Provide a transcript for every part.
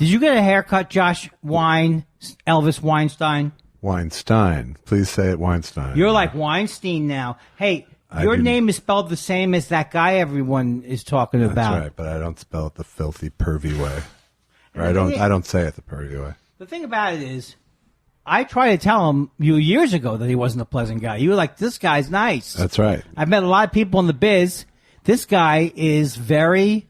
Did you get a haircut, Josh Elvis Weinstein? Weinstein. Please say it, Weinstein. You're like Weinstein now. Hey, your name is spelled the same as that guy everyone is talking about. That's right, but I don't spell it the filthy, pervy way. Or I don't say it the pervy way. The thing about it is, I tried to tell him years ago that he wasn't a pleasant guy. You were like, this guy's nice. That's right. I've met a lot of people in the biz. This guy is very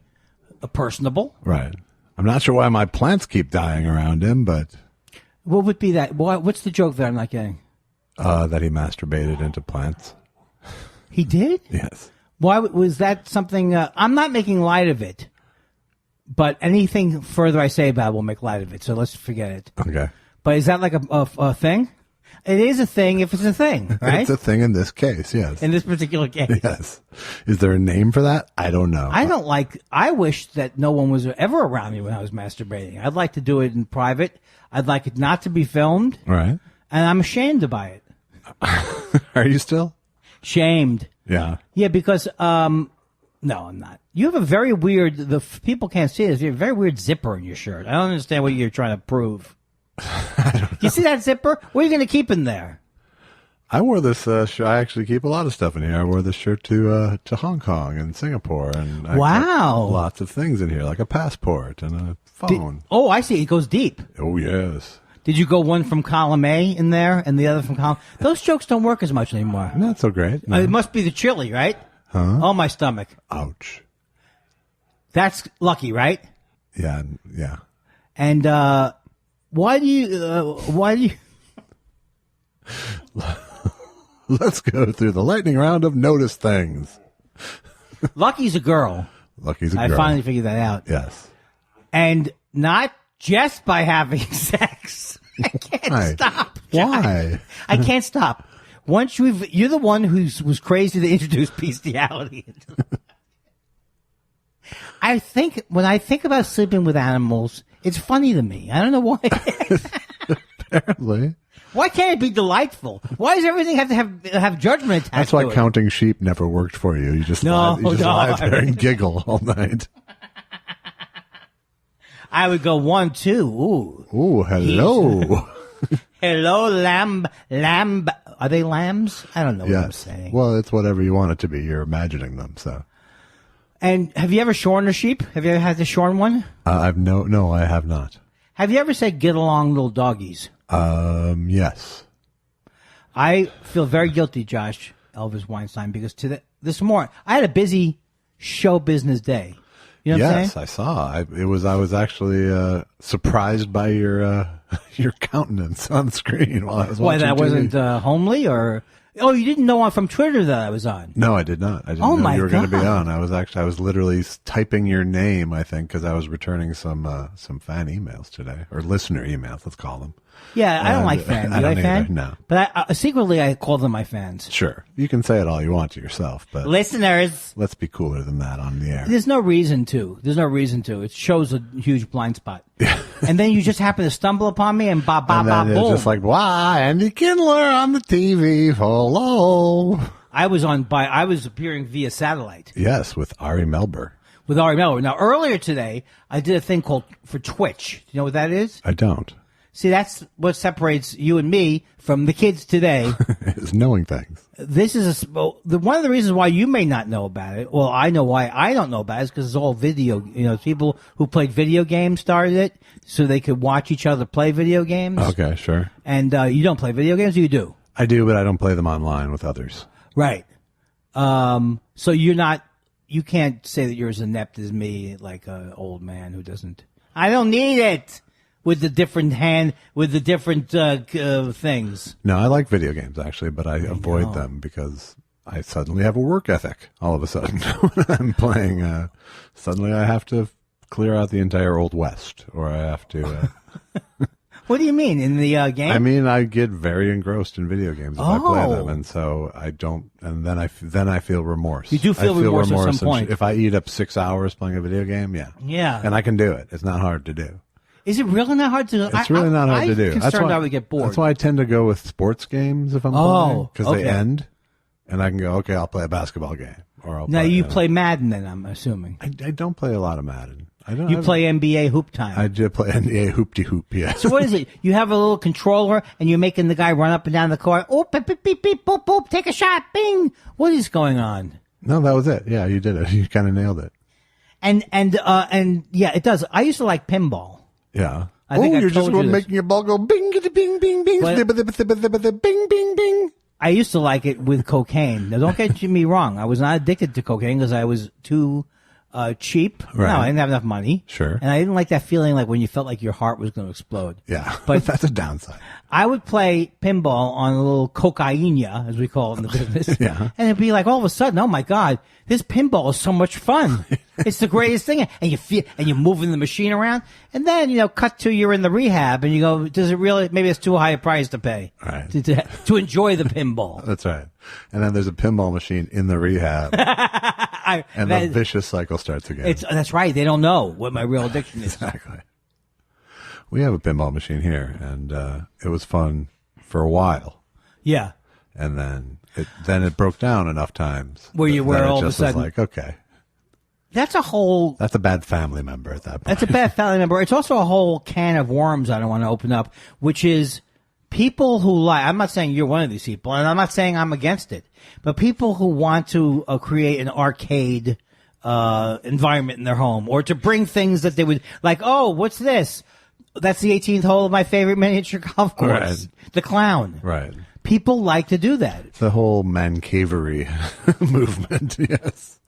personable. Right. I'm not sure why my plants keep dying around him, but... What would be that? What's the joke that I'm not getting? That he masturbated into plants. He did? Yes. Why was that something... I'm not making light of it, but anything further I say about it will make light of it, so let's forget it. Okay. But is that like a thing? It is a thing if it's a thing, right? It's a thing in this case, yes. In this particular case. Yes. Is there a name for that? I don't know. I wish that no one was ever around me when I was masturbating. I'd like to do it in private. I'd like it not to be filmed. Right. And I'm ashamed by it. Are you still? Shamed. Yeah. Yeah, because, no, I'm not. You have a very weird, people can't see this, you have a very weird zipper in your shirt. I don't understand what you're trying to prove. You see that zipper? What are you going to keep in there? I wore this shirt. I actually keep a lot of stuff in here. I wore this shirt to Hong Kong and Singapore, and I wow, lots of things in here, like a passport and a phone. I see. It goes deep. Oh yes. Did you go one from column A in there and the other from column? Those jokes don't work as much anymore. Not so great. No. It must be the chili, right? Huh? Oh, my stomach. Ouch. That's lucky, right? Yeah. Yeah. And why do you? Let's go through the lightning round of notice things. Lucky's a girl. Lucky's a girl. I finally figured that out. Yes. And not just by having sex. I can't stop. Why? I can't stop. Once you're the one who was crazy to introduce bestiality. When I think about sleeping with animals, it's funny to me. I don't know why. Apparently. Why can't it be delightful? Why does everything have to have judgment attached That's why to it? counting sheep never worked for you. You just lie there and giggle all night. I would go 1, 2. Ooh. Ooh, hello. Hello, lamb. Are they lambs? I don't know what I'm saying. Well, it's whatever you want it to be. You're imagining them, so. And have you ever shorn a sheep? Have you ever had to shorn one? No, I have not. Have you ever said, get along, little doggies? Yes. I feel very guilty, Josh, Elvis Weinstein, because this morning, I had a busy show business day. You know what I'm saying? Yes, I saw. I was actually surprised by your countenance on screen while I was watching Why, that TV. wasn't homely or... Oh, you didn't know from Twitter that I was on? No, I did not. I didn't know you were going to be on. I was literally typing your name, I think, because I was returning some fan emails today, or listener emails, let's call them. Yeah, I don't like fans. You like fans? No. But secretly, I call them my fans. Sure. You can say it all you want to yourself, but... Listeners! Let's be cooler than that on the air. There's no reason to. It shows a huge blind spot. And then you just happen to stumble upon me and boom. It's just like, wow, Andy Kindler on the TV. Hello. I was appearing via satellite. Yes, with Ari Melber. Now, earlier today, I did a thing called for Twitch. Do you know what that is? I don't. See, that's what separates you and me from the kids today. Is knowing things. This is one of the reasons why you may not know about it. Well, I know why I don't know about it is because it's all video. People who played video games started it so they could watch each other play video games. Okay, sure. And you don't play video games, or you do? I do, but I don't play them online with others. Right. So you can't say that you're as inept as me, like an old man who doesn't. I don't need it. With the different things. No, I like video games, actually, but I avoid them because I suddenly have a work ethic all of a sudden. When I'm playing, suddenly I have to clear out the entire Old West, or I have to... What do you mean, in the game? I mean, I get very engrossed in video games if I play them, and so I don't... And then I feel remorse. You do feel remorse at some point. If I eat up 6 hours playing a video game, yeah. Yeah. And I can do it. It's not hard to do. Is it really not hard to do? It's really not hard to do. I'm concerned I would get bored. That's why I tend to go with sports games if I'm playing. Because they end, and I can go, okay, I'll play a basketball game. Or I'll now, you play Madden then, I'm assuming. I don't play a lot of Madden. You play NBA hoop time. I did play NBA hoop-de-hoop, yes. So what is it? You have a little controller, and you're making the guy run up and down the court. Oh, beep, beep, beep, beep, boop, boop, take a shot, bing. What is going on? No, that was it. Yeah, you did it. You kind of nailed it. And yeah, it does. I used to like pinball. Yeah. You're just making your ball go bing, bing, bing, bing, bing, bing, bing. I used to like it with cocaine. Now, don't get me wrong. I was not addicted to cocaine because I was too cheap. Right. No, I didn't have enough money. Sure. And I didn't like that feeling like when you felt like your heart was going to explode. Yeah. But that's a downside. I would play pinball on a little cocaina, as we call it in the business. Yeah. And it'd be like all of a sudden, oh my God, this pinball is so much fun. It's the greatest thing. And you're moving the machine around. And then, cut to you're in the rehab and you go, does it really, maybe it's too high a price to pay. Right. To enjoy the pinball. That's right. And then there's a pinball machine in the rehab. The vicious cycle starts again. That's right. They don't know what my real addiction is. Exactly. We have a pinball machine here, and it was fun for a while. Yeah. And then it broke down enough times. Where all of a sudden, was like, okay. That's a bad family member at that point. That's a bad family member. It's also a whole can of worms I don't want to open up, which is people who lie. I'm not saying you're one of these people, and I'm not saying I'm against it, but people who want to create an arcade environment in their home, or to bring things that they would like. Oh, what's this? That's the 18th hole of my favorite miniature golf course. Right. The clown. Right. People like to do that. The whole man-cavery movement. Yes.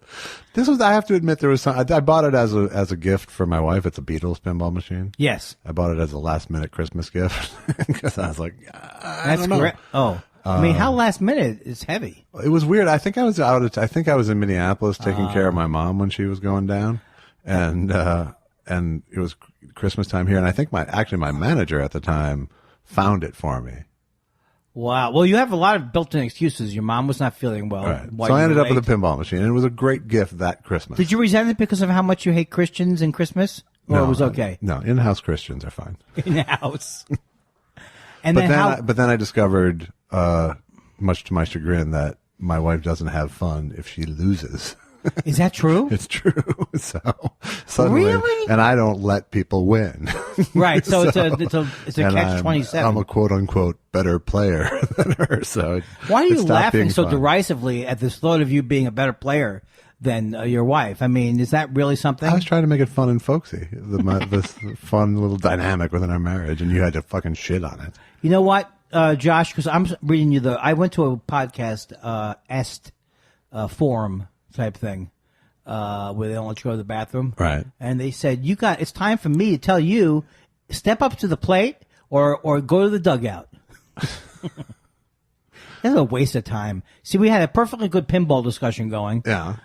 I have to admit, I bought it as a gift for my wife. It's a Beatles pinball machine. Yes. I bought it as a last-minute Christmas gift because I was like, I don't know. Correct. Oh. I mean, how last minute is heavy? It was weird. I think I was in Minneapolis taking care of my mom when she was going down. And it was Christmas time here. And I think my manager at the time found it for me. Wow. Well, you have a lot of built-in excuses. Your mom was not feeling well. Right. So I ended up with a pinball machine, and it was a great gift that Christmas. Did you resent it because of how much you hate Christians and Christmas? Or it was okay? No, in-house Christians are fine. In-house. But then I discovered, much to my chagrin, that my wife doesn't have fun if she loses. Is that true? It's true. So suddenly, really? And I don't let people win. Right. So it's a catch-27. I'm a quote unquote better player than her. So why are you laughing so derisively at this thought of you being a better player than your wife? I mean, is that really something? I was trying to make it fun and folksy, this fun little dynamic within our marriage, and you had to fucking shit on it. You know what, Josh? Because I'm reading you I went to a podcast, forum type thing, where they don't let you go to the bathroom. Right. And they said, it's time for me to tell you, step up to the plate or go to the dugout. That's a waste of time. See, we had a perfectly good pinball discussion going. Yeah.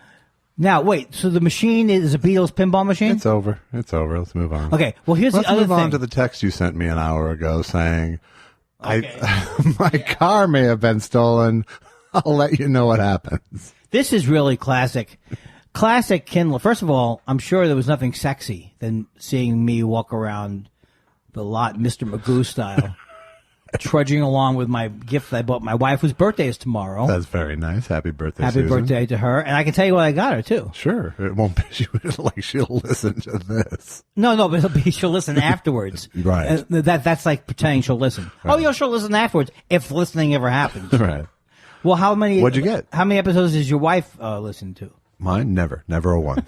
Now, wait, so the machine is a Beatles pinball machine? It's over. Let's move on. Okay, well, here's the other thing. Let's move on to the text you sent me an hour ago saying, okay. My car may have been stolen. I'll let you know what happens. This is really classic. Classic Kindler. First of all, I'm sure there was nothing sexy than seeing me walk around the lot Mr. Magoo style, trudging along with my gift that I bought my wife, whose birthday is tomorrow. That's very nice. Happy birthday, Happy Susan. birthday to her. And I can tell you what I got her, too. Sure. It won't be, she'll listen to this. No, but she'll listen afterwards. Right. That's like pretending she'll listen. Right. Oh, yeah, she'll listen afterwards, if listening ever happens. Right. Well, what'd you get? How many episodes does your wife listen to? Mine? Never a one.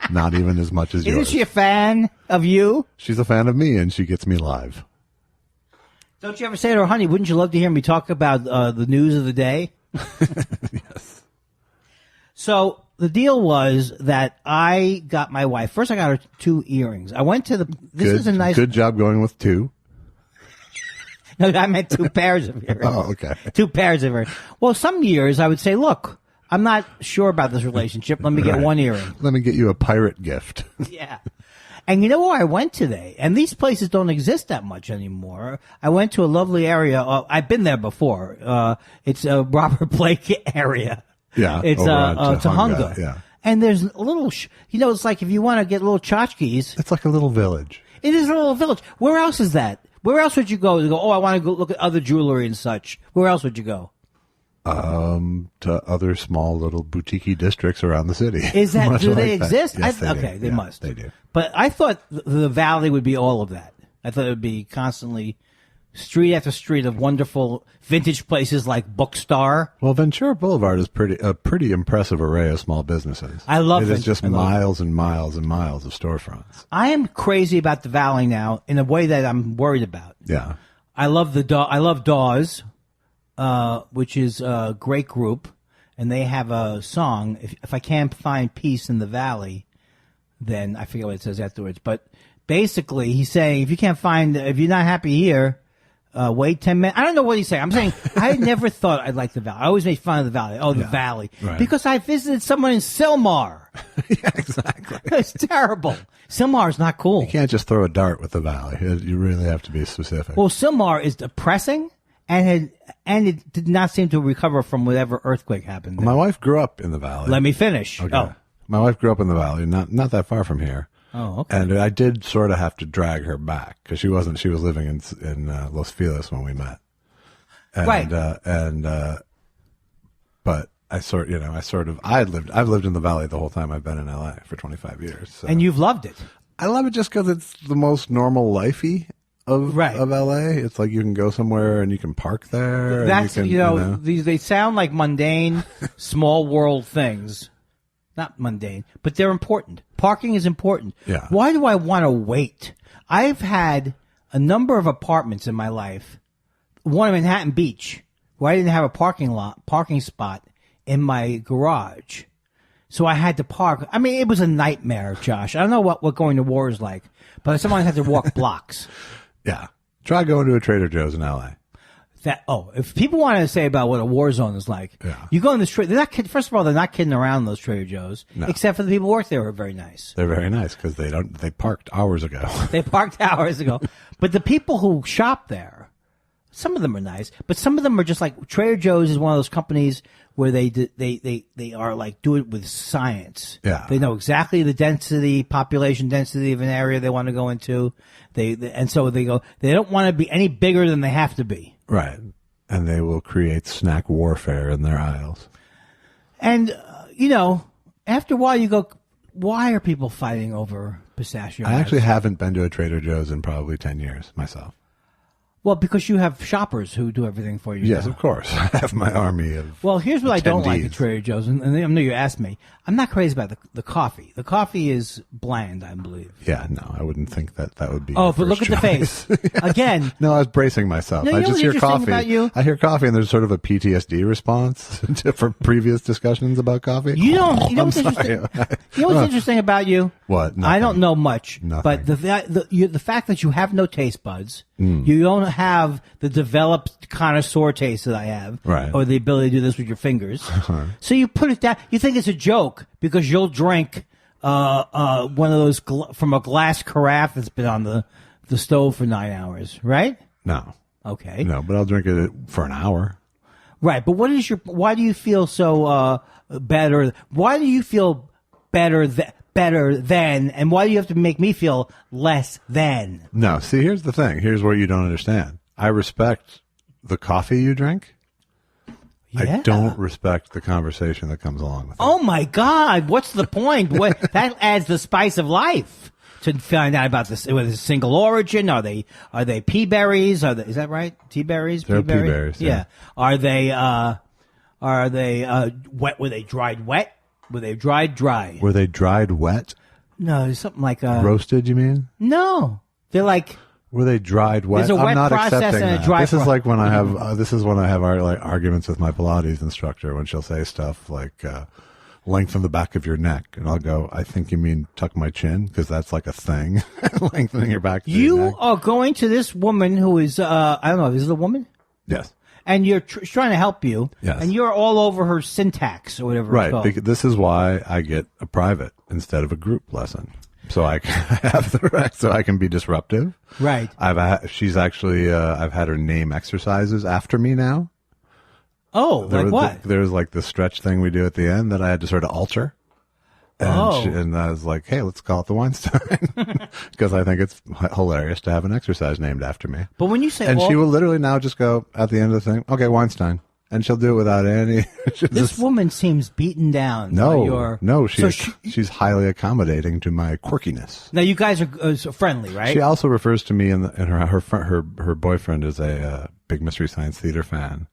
Not even as much as yours. Isn't she a fan of you? She's a fan of me, and she gets me live. Don't you ever say to her, honey, wouldn't you love to hear me talk about the news of the day? Yes. So the deal was that I got my wife. First, I got her 2 earrings. I went to Good job going with 2. No, I meant 2 pairs of earrings. Oh, okay. 2 pairs of earrings. Well, some years I would say, look, I'm not sure about this relationship. Let me get 1 earring. Let me get you a pirate gift. Yeah. And you know where I went today? And these places don't exist that much anymore. I went to a lovely area. I've been there before. It's a Robert Blake area. Yeah. It's Tahunga. Yeah. And there's a little, it's like if you want to get little tchotchkes. It's like a little village. It is a little village. Where else is that? Where else would you go to go, oh, I want to go look at other jewelry and such? Where else would you go? To other small little boutique districts around the city. Is that, Much do they like that. exist? Yes, they okay, do. they must. They do. But I thought the Valley would be all of that. I thought it would be constantly street after street of wonderful vintage places like Bookstar. Well, Ventura Boulevard is a pretty impressive array of small businesses. I love it. It is just miles and miles and miles of storefronts. I am crazy about the Valley now in a way that I'm worried about. Yeah. I love Dawes, which is a great group, and they have a song. If I can't find peace in the Valley, then I forget what it says afterwards. But basically, he's saying if you're not happy here, wait 10 minutes. I don't know what he's saying. I'm saying I never thought I'd like the Valley. I always made fun of the Valley. Oh, the Valley, right. Because I visited someone in Sylmar. Yeah, exactly. It's terrible. Sylmar is not cool. You can't just throw a dart with the Valley. You really have to be specific. Well, Sylmar is depressing, and it did not seem to recover from whatever earthquake happened. My wife grew up in the Valley. Let me finish. Okay. Oh. My wife grew up in the Valley, not that far from here. Oh, okay. And I did sort of have to drag her back because she was living in Los Feliz when we met. And, right. But I've lived in the Valley the whole time I've been in LA for 25 years. So. And you've loved it. I love it just because it's the most normal lifey of LA. It's like you can go somewhere and you can park there. That's, and you can, these, they sound like mundane, small world things. Not mundane, but they're important. Parking is important. Yeah. Why do I want to wait? I've had a number of apartments in my life. One in Manhattan Beach, where I didn't have a parking spot in my garage. So I had to park. I mean, it was a nightmare, Josh. I don't know what going to war is like, but someone had to walk blocks. Yeah. Try going to a Trader Joe's in LA. If people want to say about what a war zone is like, you go in this they're not first of all, they're not kidding around those Trader Joe's, except for the people who work there who are very nice. They're very nice because they parked hours ago. They parked hours ago. But the people who shop there, some of them are nice, but some of them are just like Trader Joe's is one of those companies where they are like do it with science. Yeah. They know exactly the population density of an area they want to go into. And so they don't want to be any bigger than they have to be. Right. And they will create snack warfare in their aisles. And, after a while you go, why are people fighting over pistachio nuts? I actually haven't been to a Trader Joe's in probably 10 years myself. Well, because you have shoppers who do everything for you. Yes, now. Of course. I have my army of Well, here's what I don't like attendees. at Trader Joe's, and I know you asked me. I'm not crazy about the coffee. The coffee is bland, I believe. Yeah, no, I wouldn't think that would be. Oh, your but look first at the choice. face. Again. No, I was bracing myself. No, I you know just what's hear interesting coffee. about you? I hear coffee, and there's sort of a PTSD response for previous discussions about coffee. You know I'm what's sorry. interesting? You know what's interesting about you? What? Nothing. I don't know much, Nothing. but the fact that you have no taste buds, you don't have the developed connoisseur taste that I have, right? Or the ability to do this with your fingers. So you put it down. You think it's a joke because you'll drink one of those from a glass carafe that's been on the stove for 9 hours, right? No. Okay. No, but I'll drink it for an hour. Right, but why do you feel so better? Why do you feel better than, and why do you have to make me feel less than? No, see, here's the thing. Here's what you don't understand. I respect the coffee you drink. Yeah. I don't respect the conversation that comes along with it. Oh my God! What's the point? That adds the spice of life to find out about this. Whether it's single origin, are they pea berries? Is that right? Tea berries? They're pea berries. Yeah. Are they wet? Were they dried wet? Were they dried dry? Were they dried wet? No, there's something like roasted. You mean? No, they're like. Were they dried wet? There's a wet I'm not process accepting and a that. dry This is process. like when I have. This is when I have arguments with my Pilates instructor when she'll say stuff like lengthen the back of your neck, and I'll go, I think you mean tuck my chin because that's like a thing, lengthening your back. You your neck. are going to this woman who is I don't know. Is it a woman? Yes. And you're trying to help you. Yes. And you're all over her syntax or whatever. Right. It's called. Because this is why I get a private instead of a group lesson. So I can have the right, so I can be disruptive. Right. She's actually, I've had her name exercises after me now. Oh, like what? There's like the stretch thing we do at the end that I had to sort of alter. And, and I was like, hey, let's call it the Weinstein. Because I think it's hilarious to have an exercise named after me. But when you say and she will literally now just go at the end of the thing, okay, Weinstein. and she'll do it without any. This woman seems beaten down. No, she's highly accommodating to my quirkiness. Now you guys are friendly, right? She also refers to me and her boyfriend is a big Mystery Science Theater fan,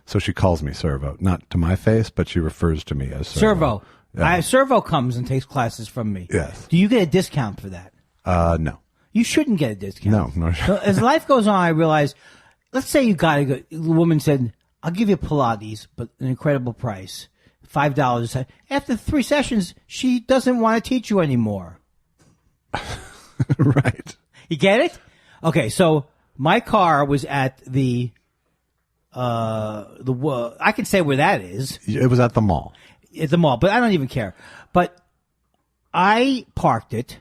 so she calls me Servo, not to my face, but she refers to me as Servo. Yeah. Servo comes and takes classes from me. Yes. Do you get a discount for that? No. You shouldn't get a discount. No. So as life goes on, I realize, let's say you got to go. The woman said, I'll give you Pilates, but an incredible price, $5. After 3 sessions, she doesn't want to teach you anymore. Right. You get it? Okay, so my car was at the I can say where that is. It was at the mall. At the mall, but I don't even care. But I parked it,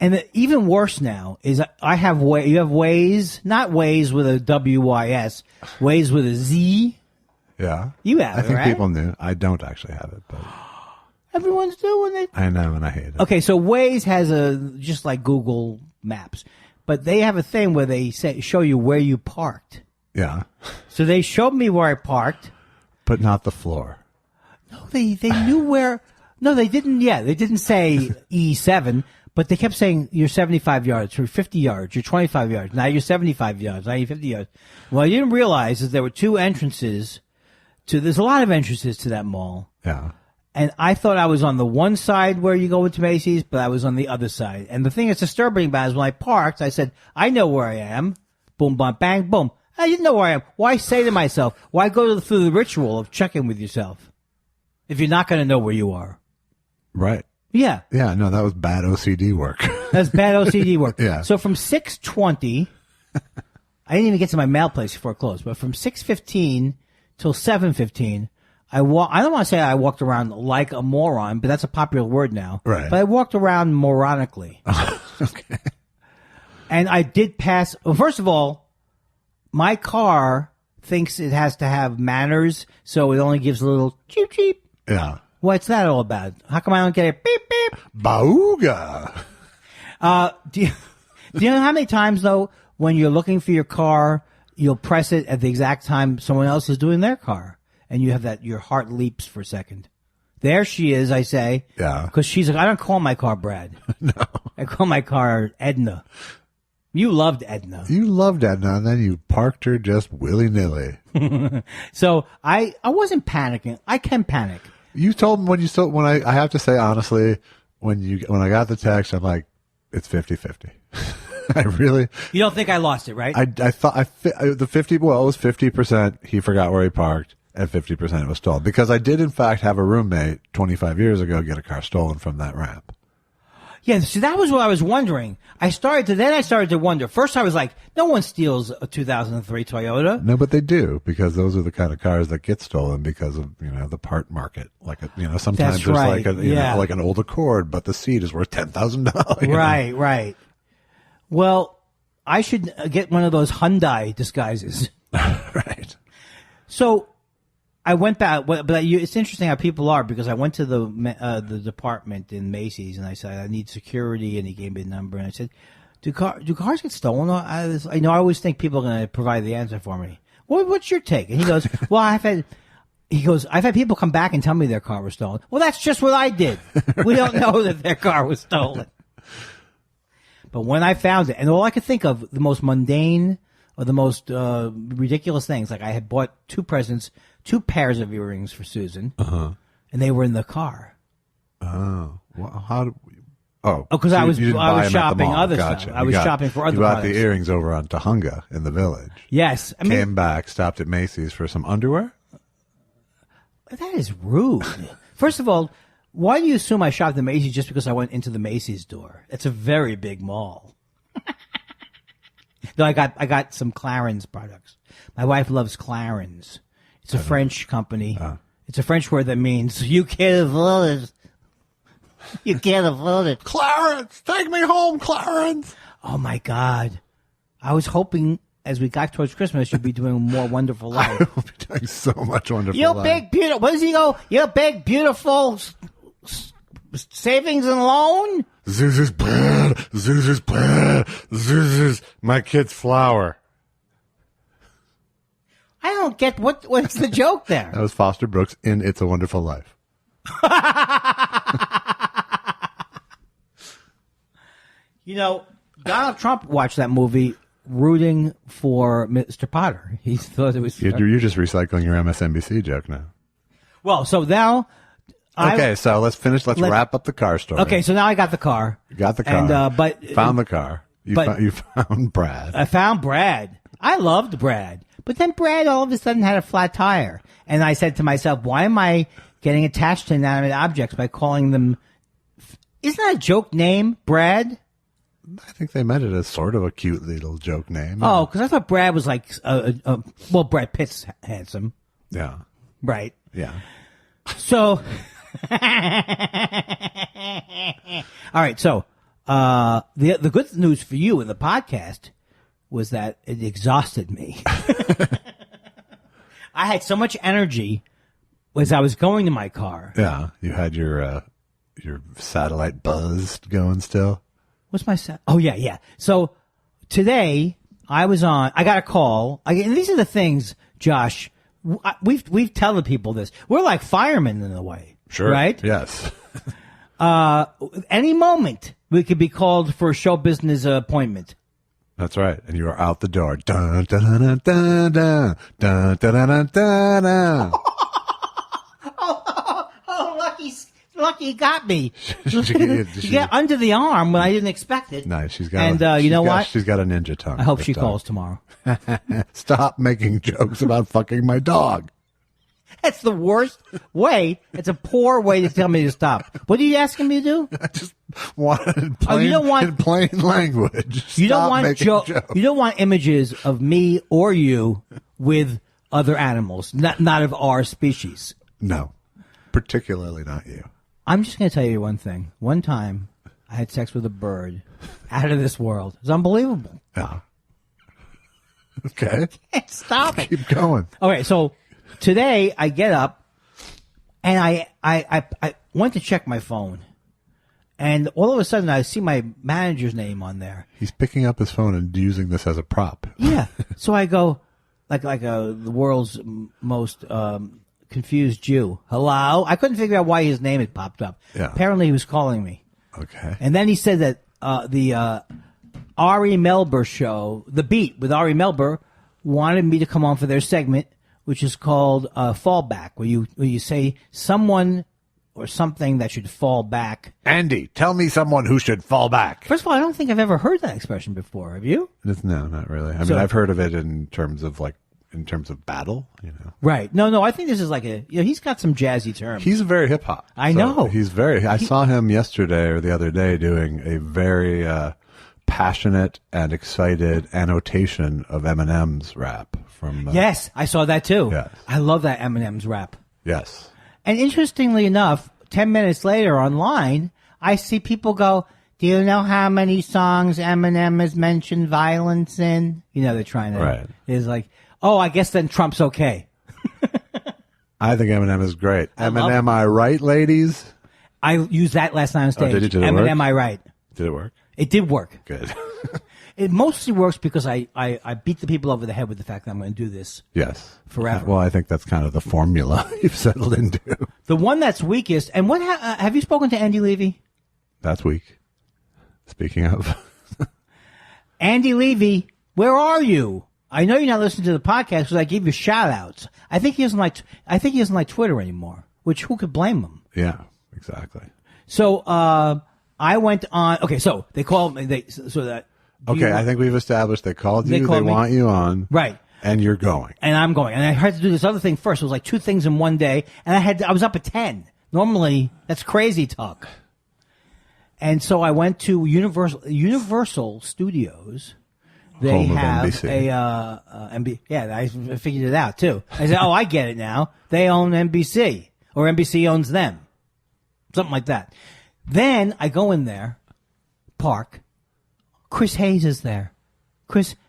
and even worse now is I have you have Waze, not Waze with a W-Y-S, Waze with a Z. Yeah. You have it, I think right? people knew. I don't actually have it, but everyone's doing it. I know, and I hate it. Okay, so Waze has just like Google Maps, but they have a thing where they show you where you parked. Yeah. So they showed me where I parked, but not the floor. No, they knew where. No, they didn't. Yeah, they didn't say E7, but they kept saying you're 75 yards, you're 50 yards, you're 25 yards. Now you're 75 yards, now you're 50 yards. What I didn't realize is there were 2 entrances there's a lot of entrances to that mall. Yeah. And I thought I was on the one side where you go into Macy's, but I was on the other side. And the thing that's disturbing about it is when I parked, I said, I know where I am. Boom, bang, bang, boom. I didn't know where I am. Why say to myself, why go through the ritual of checking with yourself if you're not going to know where you are? Right. Yeah. Yeah, no, that was bad OCD work. That's bad OCD work. Yeah. So from 6:20, I didn't even get to my mail place before it closed, but from 6:15 till 7:15, I don't want to say I walked around like a moron, but that's a popular word now. Right. But I walked around moronically. Okay. And I did pass. Well, first of all, my car thinks it has to have manners, so it only gives a little cheep cheep. Yeah. What's that all about? How come I don't get a beep beep? Bauga. Do you know how many times though when you're looking for your car, you'll press it at the exact time someone else is doing their car, and you have that your heart leaps for a second. There she is, I say. Yeah. Because she's like, I don't call my car Brad. No. I call my car Edna. You loved Edna. You loved Edna, and then you parked her just willy-nilly. So I wasn't panicking. I can panic. You told me when I have to say honestly, when I got the text, I'm like, it's 50-50. I really. You don't think I lost it, right? I thought the 50. Well, it was 50%. He forgot where he parked, and 50% it was stolen. Because I did in fact have a roommate 25 years ago get a car stolen from that ramp. Yeah, see, that was what I was wondering. I started to wonder. First, I was like, no one steals a 2003 Toyota. No, but they do, because those are the kind of cars that get stolen because of, the part market. Like, sometimes That's there's right. like an old Accord, but the seat is worth $10,000. Right. Well, I should get one of those Hyundai disguises. Right. So I went back, but it's interesting how people are, because I went to the department in Macy's and I said, I need security, and he gave me a number, and I said, do cars get stolen? I always think people are going to provide the answer for me. What's your take? And he goes, well, I've had people come back and tell me their car was stolen. Well, that's just what I did. We don't know that their car was stolen. But when I found it, and all I could think of, the most mundane or the most ridiculous things, like I had bought 2 presents, 2 pairs of earrings for Susan, and they were in the car. Oh, well, because so I was shopping other Gotcha. stuff. I was shopping for other products. You bought the earrings over on Tahunga in the village. Yes, Came back, stopped at Macy's for some underwear. That is rude. First of all, why do you assume I shopped at Macy's just because I went into the Macy's door? It's a very big mall. No, I got some Clarins products. My wife loves Clarins. It's a French company. It's a French word that means you can't afford it. You can't afford it. Clarence, take me home, Clarence. Oh my God! I was hoping as we got towards Christmas, you'd be doing more Wonderful Life. I will be doing so much Wonderful You Life. big beautiful. What does he go? You big beautiful savings and loan. Zuzu's bread. Zuzu's bread. Zuzu's my kid's flower. I don't get what's the joke there. That was Foster Brooks in It's a Wonderful Life. You know, Donald Trump watched that movie rooting for Mr. Potter. He thought it was... You're just recycling your MSNBC joke now. Well, so now... Okay, so let's wrap up the car story. Okay, so now I got the car. You got the car. And, found the car. You found Brad. I found Brad. I loved Brad. But then Brad all of a sudden had a flat tire. And I said to myself, why am I getting attached to inanimate objects by calling them... Isn't that a joke name, Brad? I think they meant it as sort of a cute little joke name. Oh, because I thought Brad was like... well, Brad Pitt's handsome. Yeah. Right. Yeah. So... All right, so the good news for you in the podcast was that it exhausted me. I had so much energy as I was going to my car. Yeah, you had your satellite buzz going still. What's my Oh yeah. So today I got a call. And these are the things, Josh. We've told people this. We're like firemen in a way. Sure. Right? Yes. Any moment we could be called for a show business appointment. That's right. And you are out the door. Dun, dun, dun, dun, dun, dun, dun, dun, dun, dun. Lucky you got me. You get under the arm when I didn't expect it. Nice. She's got. And you know what? She's got a ninja tongue. I hope she calls tomorrow. Stop making jokes about fucking my dog. That's the worst way. It's a poor way to tell me to stop. What are you asking me to do? I just wanted in plain language. You don't want images of me or you with other animals, not of our species. No, particularly not you. I'm just going to tell you one thing. One time, I had sex with a bird out of this world. It's unbelievable. Yeah. Okay. Stop it. Keep going. Okay, so today I get up and I went to check my phone, and all of a sudden I see my manager's name on there. He's picking up his phone and using this as a prop. Yeah. So I go the world's most confused Jew. Hello? I couldn't figure out why his name had popped up. Yeah. Apparently he was calling me. Okay. And then he said that the Ari Melber show, The Beat with Ari Melber, wanted me to come on for their segment, which is called Fallback, where you say someone or something that should fall back. Andy, tell me someone who should fall back. First of all, I don't think I've ever heard that expression before. Have you? No, not really. I mean, I've heard of it in terms of battle, you know. Right. No, I think this is like he's got some jazzy terms. He's very hip hop. I know. I saw him yesterday or the other day doing a very passionate and excited annotation of Eminem's rap from. Yes, I saw that too. Yes. I love that Eminem's rap. Yes. And interestingly enough, 10 minutes later online, I see people go, do you know how many songs Eminem has mentioned violence in? You know, they're trying to. Right. It's like, oh, I guess then Trump's okay. I think Eminem is great. Eminem, I right, ladies? I used that last night on stage. Did it Eminem, work? I right. Did it work? It did work. Good. It mostly works because I beat the people over the head with the fact that I'm going to do this. Yes. Forever. Well, I think that's kind of the formula you've settled into. The one that's weakest, and what have you spoken to Andy Levy? That's weak. Speaking of. Andy Levy, where are you? I know you're not listening to the podcast because I gave you shout outs. I think he doesn't like Twitter anymore, which who could blame him? Yeah, exactly. So, I went on, okay, so they called me, I think we've established they called you, they want you on. Right. And you're going. And I'm going. And I had to do this other thing first. It was like two things in one day. And I was up at 10. Normally, that's crazy talk. And so I went to Universal Studios. They Home of have NBC. Yeah, I figured it out too. I said, oh, I get it now. They own NBC. Or NBC owns them. Something like that. Then I go in there, park. Chris Hayes is there.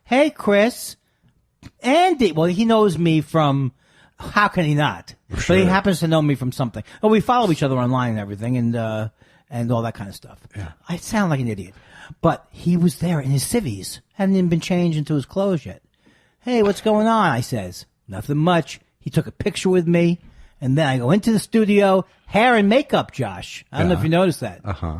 Hey, Chris. Andy. Well, he knows me from, how can he not? Sure. But he happens to know me from something. Oh, we follow each other online and everything and all that kind of stuff. Yeah. I sound like an idiot. But he was there in his civvies. Hadn't even been changed into his clothes yet. Hey, what's going on? I says. Nothing much. He took a picture with me, and then I go into the studio, hair and makeup, Josh. I don't know if you noticed that. Uh-huh.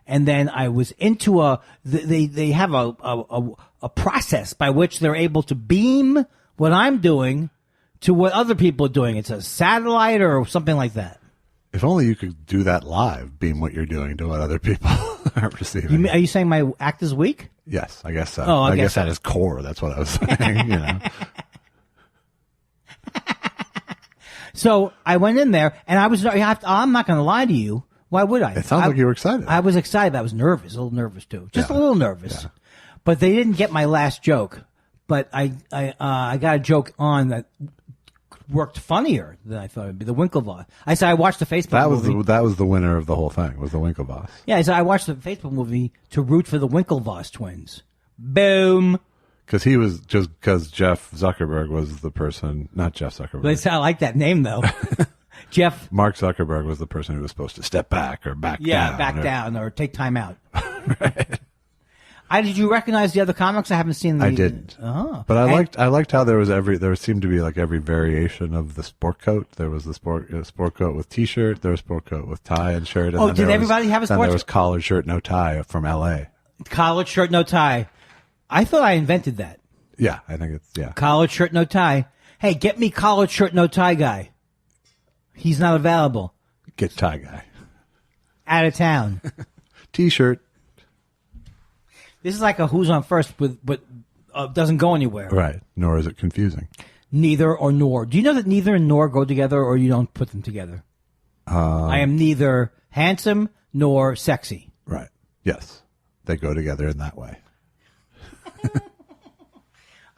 And then I was into they have a process by which they're able to beam what I'm doing to what other people are doing. It's a satellite or something like that. If only you could do that live, beam what you're doing to what other people are receiving. Are you saying my act is weak? Yes, I guess so. Oh, I guess at its core, that's what I was saying, you know. So I went in there, and I'm not going to lie to you. Why would I? It sounds like you were excited. I was excited. I was nervous, a little nervous too. Just a little nervous. Yeah. But they didn't get my last joke. But I got a joke on that worked funnier than I thought it'd be. The Winklevoss. I said I watched the Facebook movie. That was the winner of the whole thing, was the Winklevoss. Yeah, I said I watched the Facebook movie to root for the Winklevoss twins. Boom. Because Jeff Zuckerberg was the person, not Jeff Zuckerberg. I like that name though. Mark Zuckerberg was the person who was supposed to step back or back down. Yeah, back down or take time out. Right. Did you recognize the other comics? I haven't seen them. I didn't. Oh. But I liked how there seemed to be like every variation of the sport coat. There was the sport coat with t-shirt. There was sport coat with tie and shirt. And did everybody have a sport? Then there was collared shirt, no tie from LA. Collared shirt, no tie. I thought I invented that. Yeah, I think it's, yeah. Collared shirt, no tie. Hey, get me collared shirt, no tie guy. He's not available. Get tie guy. Out of town. T-shirt. This is like a who's on first, but doesn't go anywhere. Right. Nor is it confusing. Neither or nor. Do you know that neither and nor go together, or you don't put them together? I am neither handsome nor sexy. Right. Yes. They go together in that way.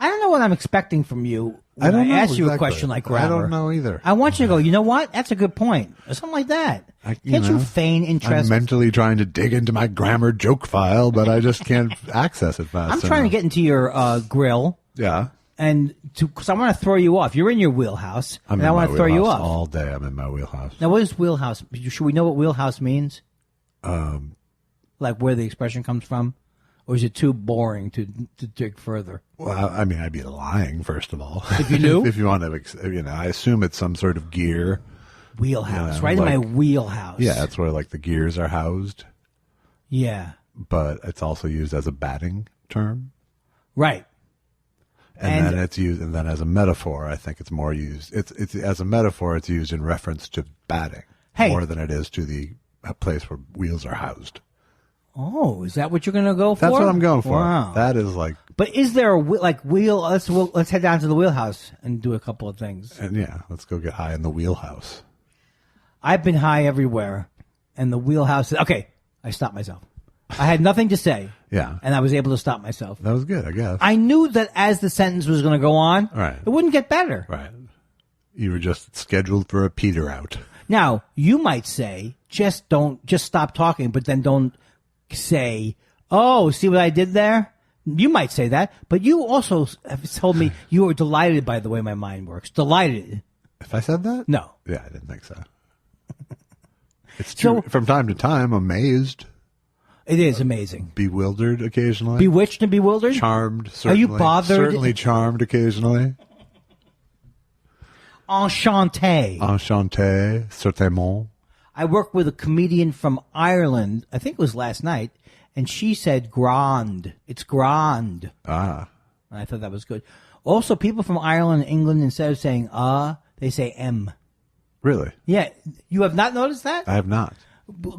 I don't know what I'm expecting from you when I ask you a question like grammar. I don't know either. I want you to go, you know what? That's a good point. Or something like that. Can't you feign interest? I'm mentally trying to dig into my grammar joke file, but I just can't access it fast I'm trying to get into your grill. Yeah. And because I want to throw you off. You're in your wheelhouse, and I want to throw you off. All day I'm in my wheelhouse. Now, what is wheelhouse? Should we know what wheelhouse means? Like where the expression comes from? Or is it too boring to dig further? Well, I mean, I'd be lying, first of all. If you knew? If you want to, I assume it's some sort of gear. Wheelhouse, right in my wheelhouse. Yeah, that's where, like, the gears are housed. Yeah. But it's also used as a batting term. Right. And then it's used, and then as a metaphor, I think it's more used. It's as a metaphor, it's used in reference to batting more than it is to the place where wheels are housed. Oh, is that what you're going to go for? That's what I'm going for. Wow. That is like. But is there a wheel? Let's head down to the wheelhouse and do a couple of things. And yeah, let's go get high in the wheelhouse. I've been high everywhere, and the wheelhouse. Okay, I stopped myself. I had nothing to say. Yeah. And I was able to stop myself. That was good, I guess. I knew that as the sentence was going to go on, it wouldn't get better. Right. You were just scheduled for a peter out. Now, you might say, just stop talking, but then don't say, oh, see what I did there? You might say that, but you also have told me you were delighted by the way my mind works. Delighted. If I said that? No. Yeah, I didn't think so. It's true. From time to time, amazed. It is amazing. Bewildered occasionally. Bewitched and bewildered? Charmed, certainly. Are you bothered? Certainly charmed occasionally. Enchanté. Enchanté, certainement. I worked with a comedian from Ireland, I think it was last night, and she said grand. It's grand. Ah. And I thought that was good. Also, people from Ireland and England, instead of saying they say M. Really? Yeah. You have not noticed that? I have not.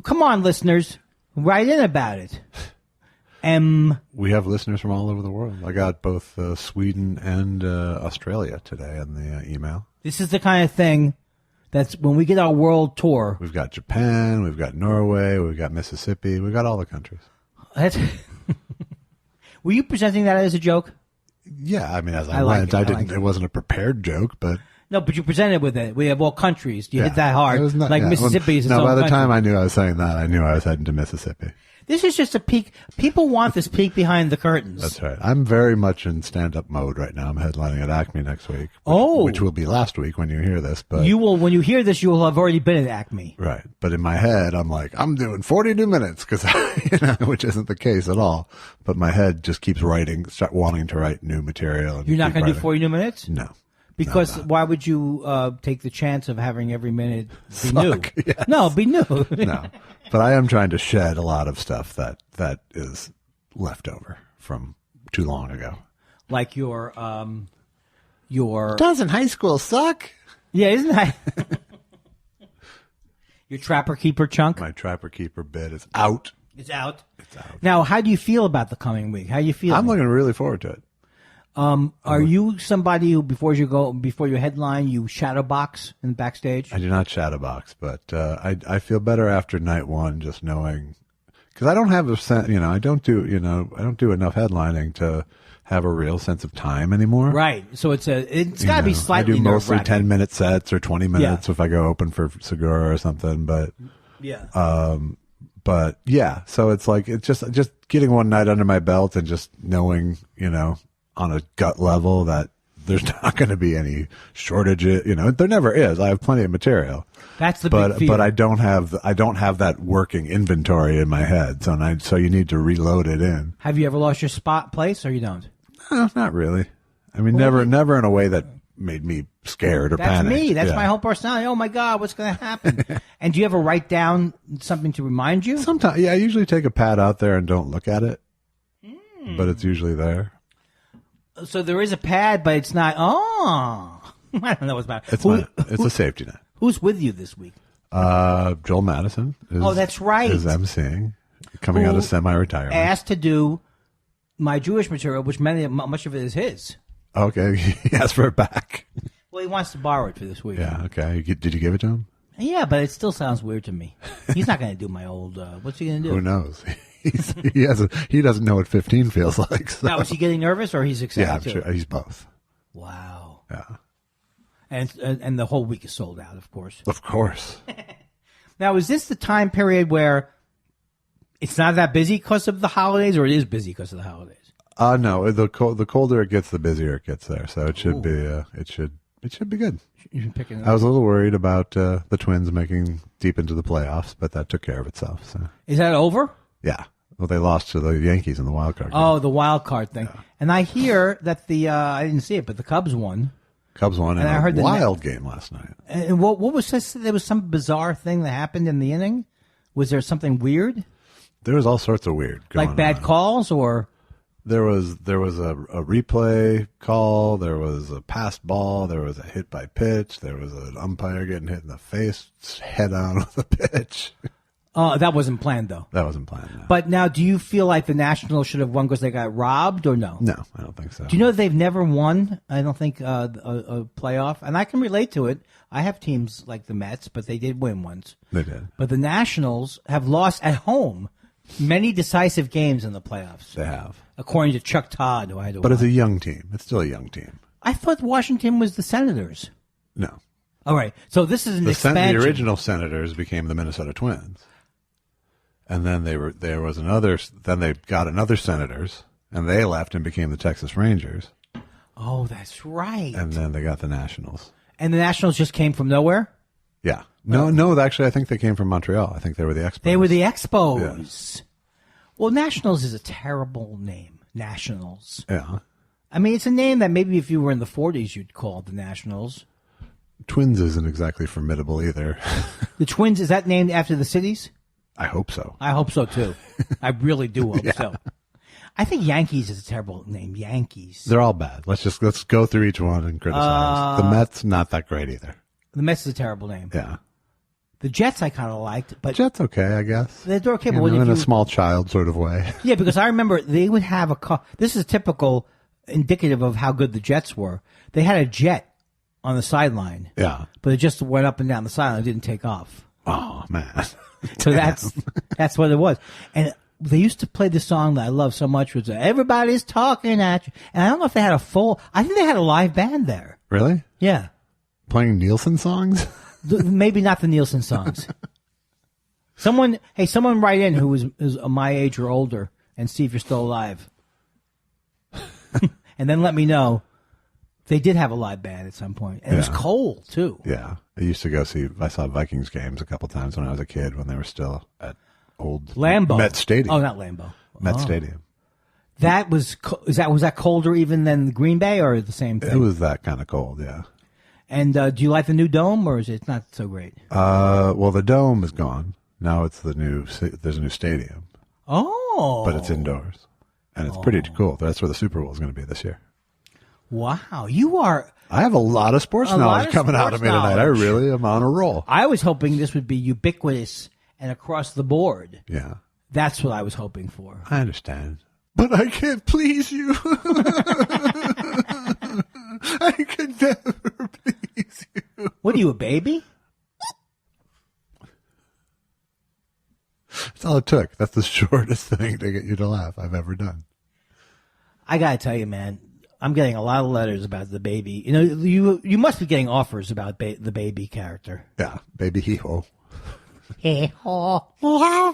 Come on, listeners. Write in about it. M. We have listeners from all over the world. I got both Sweden and Australia today in the email. This is the kind of thing that's when we get our world tour. We've got Japan, we've got Norway, we've got Mississippi, we've got all the countries. Were you presenting that as a joke? Yeah, I mean, as I went, I didn't. It wasn't a prepared joke, but no, but you presented with it. We have all countries. You hit that hard, Mississippi is its own by the country. time I knew I was saying that, I knew I was heading to Mississippi. This is just a peek. People want this peek behind the curtains. That's right. I'm very much in stand-up mode right now. I'm headlining at Acme next week. Which will be last week when you hear this. But you will, when you hear this, you will have already been at Acme. Right. But in my head, I'm like, I'm doing 42 minutes because, which isn't the case at all. But my head just keeps wanting to write new material. You're not going to do 40 new minutes? No. Because why would you take the chance of having every minute be new? Yes. No, be new. No. But I am trying to shed a lot of stuff that is left over from too long ago. Like your Doesn't high school suck? Yeah, isn't that your Trapper Keeper chunk? My Trapper Keeper bit is out. It's out. It's out. Now, how do you feel about the coming week? How do you feel? I'm looking really forward to it. Are you somebody who before you headline, you shadow box in backstage? I do not shadow box, but I feel better after night one just knowing, because I don't have a sense, I don't do enough headlining to have a real sense of time anymore. Right. So it's got to be slightly I do mostly nerve-wracking. 10-minute sets or 20 minutes if I go open for Segura or something, but but yeah, so it's like it's just getting one night under my belt and just knowing, on a gut level that there's not going to be any shortage. There never is. I have plenty of material. That's the big fear. But I don't have that working inventory in my head. So you need to reload it in. Have you ever lost your spot place, or you don't? No, not really. I mean, never in a way that made me scared or panicked. That's me. That's my whole personality. Oh my God, what's going to happen? And do you ever write down something to remind you? Sometimes, yeah. I usually take a pad out there and don't look at it, but it's usually there. So there is a pad, but it's not. Oh, I don't know what's about. It's a safety net. Who's with you this week? Joel Madison. That's right. Is emceeing, coming out of semi-retirement. Asked to do my Jewish material, which much of it is his. Okay, he asked for it back. Well, he wants to borrow it for this week. Yeah. Okay. Did you give it to him? Yeah, but it still sounds weird to me. He's not going to do my old. What's he going to do? Who knows? He doesn't know what 15 feels like. So. Now, is he getting nervous or he's excited? Yeah, I'm too? sure he's both. Wow. Yeah. And the whole week is sold out, of course. Of course. Now, is this the time period where it's not that busy because of the holidays, or it is busy because of the holidays? No. The colder it gets, the busier it gets there. So it should be. It should be good. I was a little worried about the Twins making deep into the playoffs, but that took care of itself. So. Is that over? Yeah. Well, they lost to the Yankees in the wild card game. Oh, the wild card thing. Yeah. And I hear that I didn't see it, but the Cubs won. Cubs won in a wild game last night. And what was this? There was some bizarre thing that happened in the inning? Was there something weird? There was all sorts of weird going on. Like bad calls, or? There was a replay call. There was a passed ball. There was a hit by pitch. There was an umpire getting hit in the face head on with a pitch. That wasn't planned, though. That wasn't planned, no. But now, do you feel like the Nationals should have won because they got robbed, or no? No, I don't think so. Do you know that they've never won, I don't think, a playoff? And I can relate to it. I have teams like the Mets, but they did win once. They did. But the Nationals have lost at home many decisive games in the playoffs. They have. According to Chuck Todd, who I had to But watch. it's a young team. It's still a young team. I thought Washington was the Senators. No. All right. So this is an expansion. The original Senators became the Minnesota Twins. And then they got another Senators, and they left and became the Texas Rangers. Oh, that's right. And then they got the Nationals. And the Nationals just came from nowhere? Yeah. No, actually, I think they came from Montreal. I think they were the Expos. They were the Expos. Yes. Well, Nationals is a terrible name. Nationals. Yeah. I mean, it's a name that maybe if you were in the 40s, you'd call the Nationals. Twins isn't exactly formidable either. The Twins, is that named after the cities? I hope so. I hope so, too. I really do hope so. I think Yankees is a terrible name. Yankees. They're all bad. Let's go through each one and criticize. The Mets, not that great either. The Mets is a terrible name. Yeah. The Jets I kind of liked, but Jets okay, I guess. They're okay, but in a small child sort of way. Yeah, because I remember they would have this is typical, indicative of how good the Jets were. They had a jet on the sideline. Yeah. But it just went up and down the sideline. It didn't take off. Oh, man. So that's what it was. And they used to play the song that I love so much, was Everybody's Talking at You. And I don't know if they had I think they had a live band there. Really? Yeah. Playing Nielsen songs? Maybe not the Nielsen songs. Someone write in who is my age or older and see if you're still alive. And then let me know. They did have a live band at some point. And it was cold, too. Yeah. I saw Vikings games a couple times when I was a kid when they were still at old Lambeau. Met Stadium. Oh, not Lambeau. Met Stadium. Was that colder even than Green Bay, or the same thing? It was that kind of cold, yeah. And do you like the new dome, or is it not so great? Well, the dome is gone. Now it's there's a new stadium. Oh. But it's indoors. And it's pretty cool. That's where the Super Bowl is going to be this year. Wow. You are... I have a lot of sports knowledge coming out of me tonight. I really am on a roll. I was hoping this would be ubiquitous and across the board. Yeah. That's what I was hoping for. I understand. But I can't please you. I can never please you. What are you, a baby? That's all it took. That's the shortest thing to get you to laugh I've ever done. I got to tell you, man, I'm getting a lot of letters about the baby. You know, you must be getting offers about the baby character. Yeah, baby hee-ho. Hee-haw.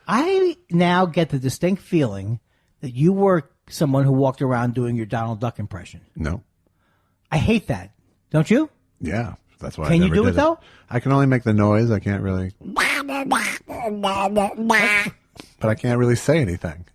I now get the distinct feeling that you were someone who walked around doing your Donald Duck impression. No. I hate that. Don't you? Yeah, that's why. Can you do it though? I can only make the noise. I can't really. But I can't really say anything.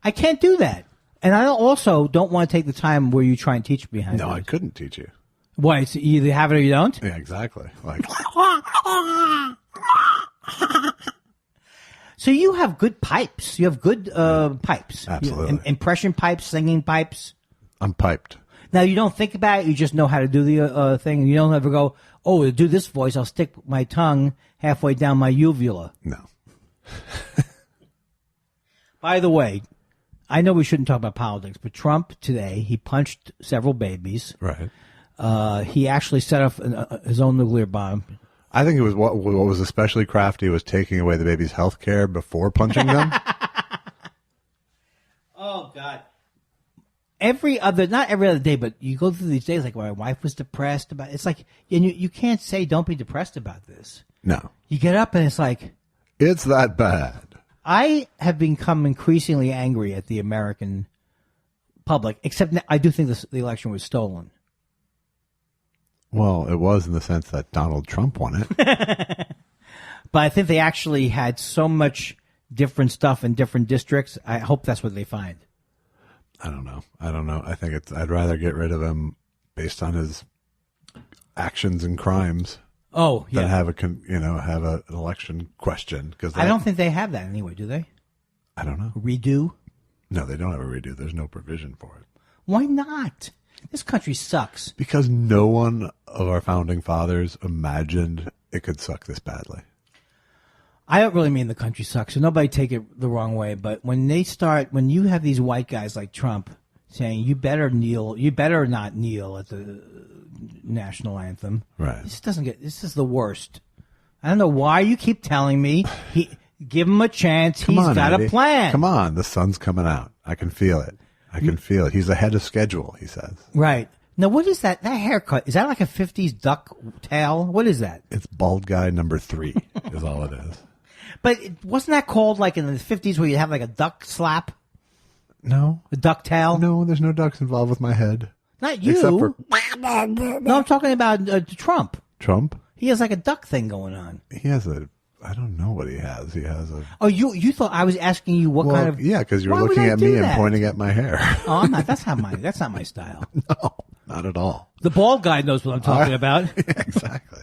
I can't do that. And I also don't want to take the time where you try and teach me how to do I it. couldn't teach you. Why? So you either have it or you don't? Yeah, exactly. Like. So you have good pipes. You have good pipes. Absolutely. Impression pipes, singing pipes. I'm piped. Now, you don't think about it. You just know how to do the thing. You don't ever go, oh, to do this voice, I'll stick my tongue halfway down my uvula. No. By the way, I know we shouldn't talk about politics, but Trump today, he punched several babies. Right. He actually set off his own nuclear bomb. I think it was what was especially crafty was taking away the baby's health care before punching them. Oh, God. Not every other day, but you go through these days like my wife was depressed about it. It's like, and you can't say don't be depressed about this. No. You get up and it's like. It's that bad. I have become increasingly angry at the American public, except I do think the election was stolen. Well, it was in the sense that Donald Trump won it. But I think they actually had so much different stuff in different districts. I hope that's what they find. I don't know. I think I'd rather get rid of him based on his actions and crimes. Oh, yeah. Than have an election question. Because I don't think they have that anyway, do they? I don't know. Redo? No, they don't have a redo. There's no provision for it. Why not? This country sucks. Because no one of our founding fathers imagined it could suck this badly. I don't really mean the country sucks, so nobody take it the wrong way. But when you have these white guys like Trump saying, you better not kneel at the national anthem. Right. This is the worst. I don't know why you keep telling me. Give him a chance. He's got a plan. Come on. The sun's coming out. I can feel it. He's ahead of schedule, he says. Right. Now, what is that? That haircut, is that like a 50s duck tail? What is that? It's bald guy number 3 is all it is. But wasn't that called like in the 50s where you have like a duck slap? No. A duck tail? No, there's no ducks involved with my head. Not you. Except for... No, I'm talking about Trump. Trump? He has like a duck thing going on. He has I don't know what he has. He has a... Oh, you thought I was asking you what kind of... Yeah, because you were looking at me and pointing at my hair. Oh, I'm not. That's not my style. No, not at all. The bald guy knows what I'm talking about. Yeah, exactly.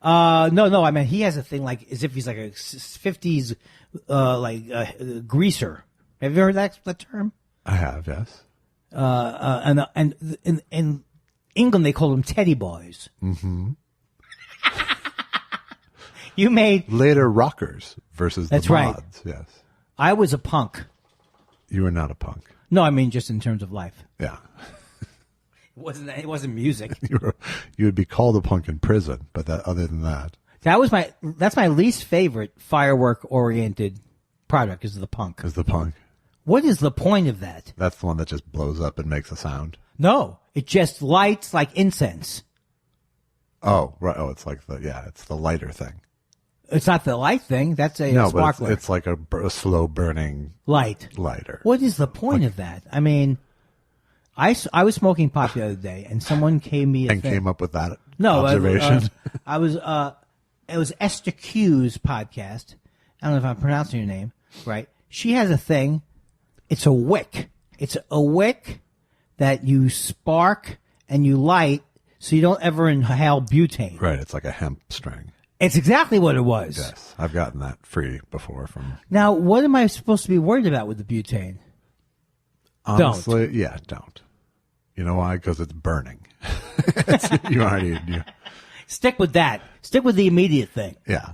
No. I mean, he has a thing like as if he's like a 50s greaser. Have you heard that term? I have, yes. And in England they call them teddy boys. Mm-hmm. You made later rockers versus that's the right. mods. Yes, I was a punk. You were not a punk. No, I mean just in terms of life. Yeah. It wasn't music. You would be called a punk in prison, but other than that. That's my least favorite firework oriented product is the punk. What is the point of that? That's the one that just blows up and makes a sound. No, it just lights like incense. Oh, right. Oh, it's like it's the lighter thing. It's not the light thing. That's a sparkler. But it's like a slow burning lighter. What is the point of that? I mean, I was smoking pot the other day, and someone gave me came up with that No, observation. It was Esther Q's podcast. I don't know if I'm pronouncing your name right. She has a thing. It's a wick. It's a wick that you spark and you light so you don't ever inhale butane. Right. It's like a hemp string. It's exactly what it was. Yes. I've gotten that free before from. Now, what am I supposed to be worried about with the butane? Honestly, yeah, don't. You know why? Because it's burning. You Stick with that. Stick with the immediate thing. Yeah.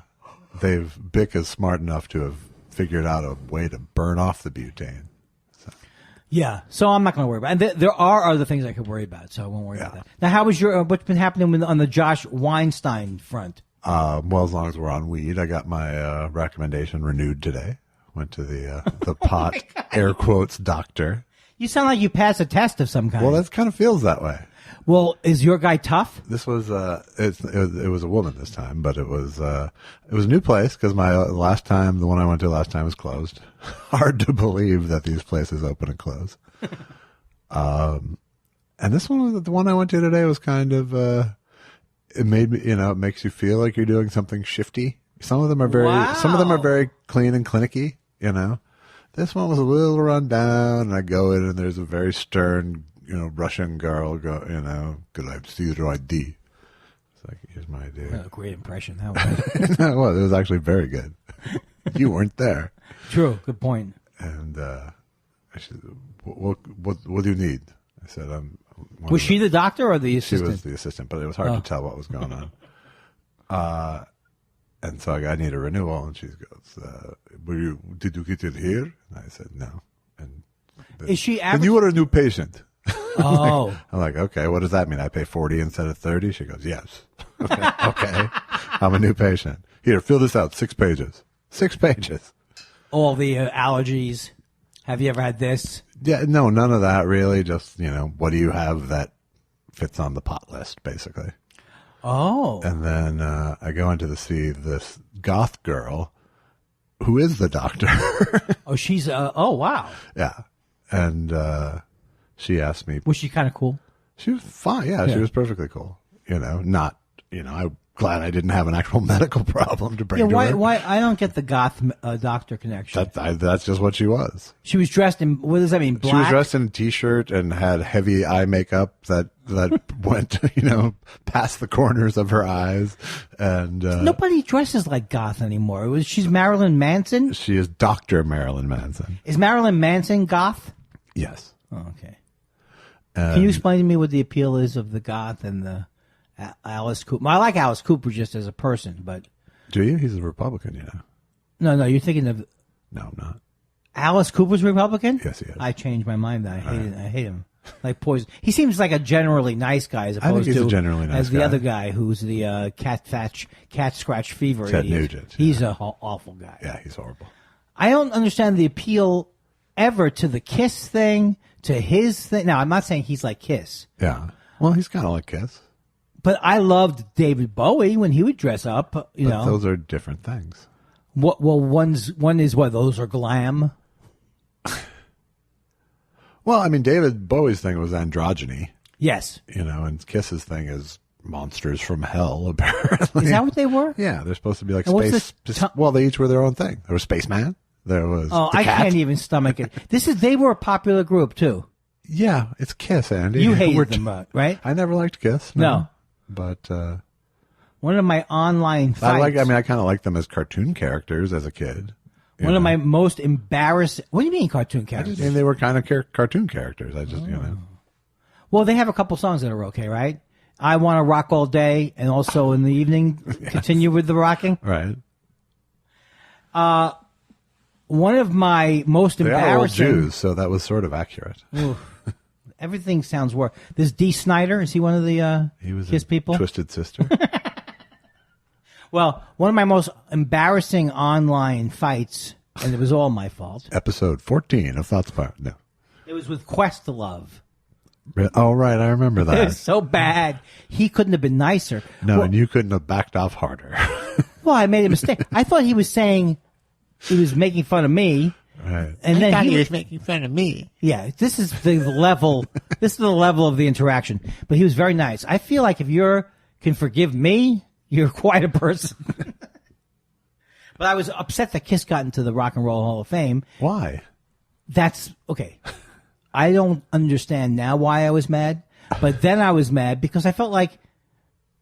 Bic is smart enough to have figured out a way to burn off the butane. Yeah, so I'm not going to worry about it. And there are other things I could worry about, so I won't worry about that. Now, how was what's been happening on the Josh Weinstein front? Well, as long as we're on weed, I got my recommendation renewed today. Went to the pot, air quotes, doctor. You sound like you passed a test of some kind. Well, that kind of feels that way. Well, is your guy tough? This was it was a woman this time, but it was a new place because my the one I went to last time was closed. Hard to believe that these places open and close. And this one, the one I went to today, was kind of it made me, it makes you feel like you're doing something shifty. Some of them are very clean and clinicky. This one was a little run down, and I go in and there's a very stern, Russian girl could I see your ID? It's like, here's my ID. Oh, great impression. That was. No, it was actually very good. You weren't there. True. Good point. And I said, what do you need? I said, Was she the doctor or the assistant? She was the assistant, but it was hard to tell what was going on. And so I need a renewal, and she goes, did you get it here? And I said, no. And is she and you are a new patient. Oh. I'm like, okay, what does that mean? I pay 40 instead of 30? She goes, yes. Okay. I'm a new patient. Here, fill this out. 6 pages. 6 pages. All the allergies. Have you ever had this? Yeah, no, none of that really. Just, what do you have that fits on the pot list, basically. Oh. And then I go into to see this goth girl who is the doctor. Oh, she's, oh, wow. Yeah. And she asked me. Was she kind of cool? She was fine. Yeah, she was perfectly cool. I'm glad I didn't have an actual medical problem to bring to her. Why? I don't get the goth doctor connection. That's just what she was. She was dressed in, what does that mean, black? She was dressed in a T-shirt and had heavy eye makeup that went, past the corners of her eyes. And nobody dresses like goth anymore. She's Marilyn Manson? She is Dr. Marilyn Manson. Is Marilyn Manson goth? Yes. Oh, okay. Can you explain to me what the appeal is of the goth and the Alice Cooper? Well, I like Alice Cooper just as a person, but... Do you? He's a Republican, No, you're thinking of... No, I'm not. Alice Cooper's Republican? Yes, he is. I changed my mind. I hate him. Like poison. He seems like a generally nice guy as opposed he's to a generally nice the guy. other guy who's the cat scratch fever. Ted Nugent. He's an awful guy. Yeah, he's horrible. I don't understand the appeal ever to the Kiss thing, to his thing. Now, I'm not saying he's like Kiss. Yeah. Well, he's kind of like Kiss. But I loved David Bowie when he would dress up. But those are different things. What? Well, one is what? Those are glam. Well, I mean, David Bowie's thing was androgyny. Yes. And Kiss's thing is monsters from hell, apparently. Is that what they were? Yeah, they're supposed to be like and space. Well, they each were their own thing. There was Spaceman. There was the I Cat. can't even stomach it. They were a popular group, too. Yeah, it's Kiss, Andy. You hated them, right? I never liked Kiss. No. But one of my online fights. I kind of liked them as cartoon characters as a kid. One of my most embarrassing... What do you mean cartoon characters? And they were kind of cartoon characters. I just, Well, they have a couple songs that are okay, right? I Want to Rock All Day, and also in the evening, continue with the rocking. Right. One of my most embarrassing... They are all Jews, so that was sort of accurate. Everything sounds worse. This Dee Snider, is he one of the Kiss people? Twisted Sister. Well, one of my most embarrassing online fights, and it was all my fault. Episode 14 of Thoughts Part. No. It was with Questlove. Oh, right. I remember that. It was so bad. He couldn't have been nicer. No, and you couldn't have backed off harder. Well, I made a mistake. I thought he was saying he was making fun of me. Right. And then he was making fun of me. Yeah, this is the level. This is the level of the interaction. But he was very nice. I feel like if you're can forgive me, you're quite a person. But I was upset that Kiss got into the Rock and Roll Hall of Fame. Why? That's okay. I don't understand now why I was mad, but then I was mad because I felt like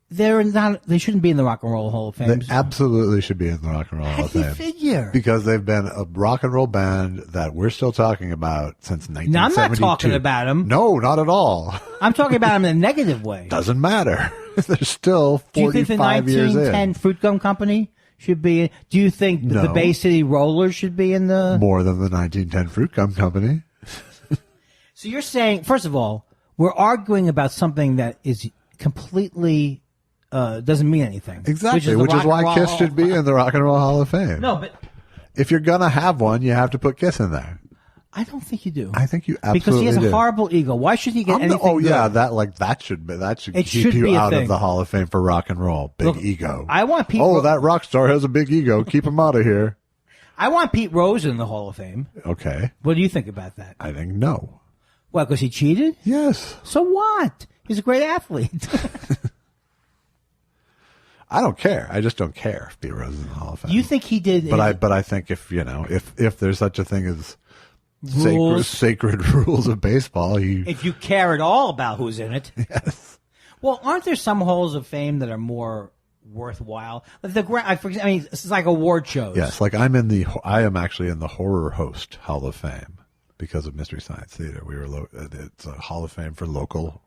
they shouldn't be in the Rock and Roll Hall of Fame. They absolutely should be in the Rock and Roll Hall of Fame. Figure? Because they've been a rock and roll band that we're still talking about since 1972. No, I'm not talking about them. No, not at all. I'm talking about them in a negative way. Doesn't matter. They're still 45 Do you think the years 1910 in. Fruit Gum Company should be in? Do you think the Bay City Rollers should be in the... More than the 1910 Fruit Gum Company. So you're saying, first of all, we're arguing about something that is completely... doesn't mean anything. Exactly, which is why Kiss should be in the Rock and Roll Hall of Fame. No, but... If you're going to have one, you have to put Kiss in there. I don't think you do. I think you absolutely Because he has do. a horrible ego. Why should he get anything good? Yeah, that should It keep should you be a out thing. of the Hall of Fame for rock and roll. Big Look, ego. I want Pete that rock star has a big ego. Keep him out of here. I want Pete Rose in the Hall of Fame. Okay. What do you think about that? I think no. What, because he cheated? Yes. So what? He's a great athlete. I don't care. I just don't care if Pete Rose is in the Hall of Fame. You think he did? But I think if there's such a thing as sacred rules of baseball, if you care at all about who's in it. Yes. Well, aren't there some halls of fame that are more worthwhile? Like this is like award shows. Yes, like I am actually in the Horror Host Hall of Fame because of Mystery Science Theater. It's a Hall of Fame for local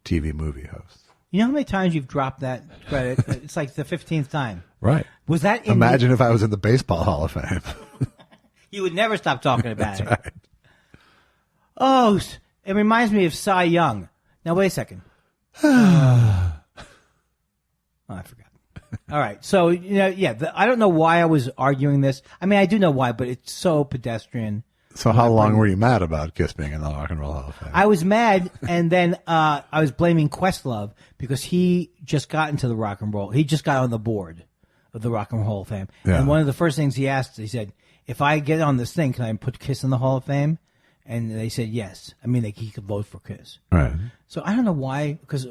TV movie hosts. You know how many times you've dropped that credit? It's like the 15th time. Right. Was that Imagine if I was in the Baseball Hall of Fame. You would never stop talking about it. Right. Oh, it reminds me of Cy Young. Now, wait a second. I forgot. All right. So, I don't know why I was arguing this. I mean, I do know why, but it's so pedestrian. So how long were you mad about Kiss being in the Rock and Roll Hall of Fame? I was mad, and then I was blaming Questlove because he just got into the Rock and Roll. He just got on the board of the Rock and Roll Hall of Fame. Yeah. And one of the first things he asked, he said, if I get on this thing, can I put Kiss in the Hall of Fame? And they said yes. I mean, he could vote for Kiss. Right. So I don't know why, because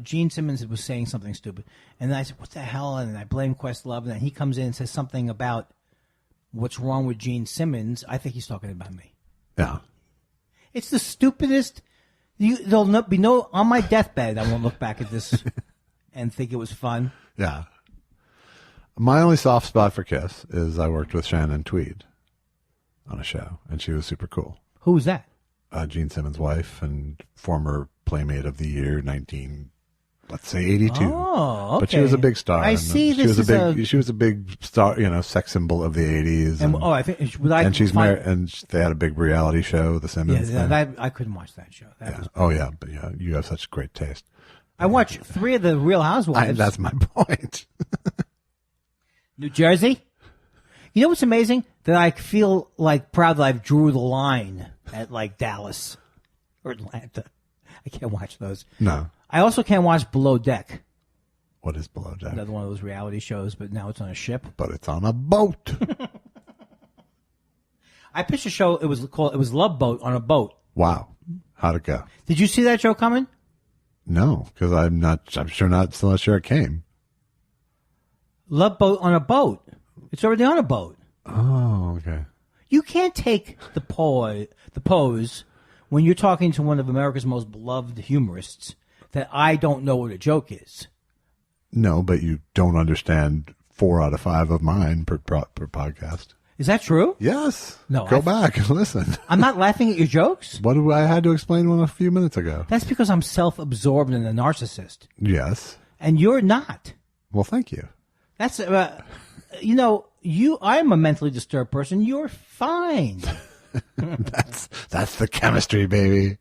Gene Simmons was saying something stupid. And then I said, what the hell? And I blamed Questlove. And then he comes in and says something about what's wrong with Gene Simmons. I think he's talking about me. Yeah. It's the stupidest. There'll be no, on my deathbed, I won't look back at this and think it was fun. Yeah. My only soft spot for Kiss is I worked with Shannon Tweed on a show, and she was super cool. Who was that? Gene Simmons' wife and former Playmate of the Year, 82. Oh, okay. But she was a big star. I see. She was a big star, sex symbol of the 80s. And she's married, and they had a big reality show, The Simmons. Yeah, I couldn't watch that show. But you have such great taste. I watched 3 of the Real Housewives. That's my point. New Jersey. You know what's amazing? That I feel like proud that I've drew the line at like Dallas or Atlanta. I can't watch those. No. I also can't watch Below Deck. What is Below Deck? Another one of those reality shows, but now it's on a ship. But it's on a boat. I pitched a show. It was Love Boat on a boat. Wow. How'd it go? Did you see that show coming? No, because I'm still not sure it came. Love Boat on a boat. It's already on a boat. Oh, okay. You can't take the pose when you're talking to one of America's most beloved humorists that I don't know what a joke is. No, but you don't understand 4 out of 5 of mine per podcast. Is that true? Yes. No. Go back and listen. I'm not laughing at your jokes? What I had to explain one a few minutes ago. That's because I'm self-absorbed and a narcissist. Yes. And you're not. Well, thank you. That's, I'm a mentally disturbed person. You're fine. That's the chemistry, baby.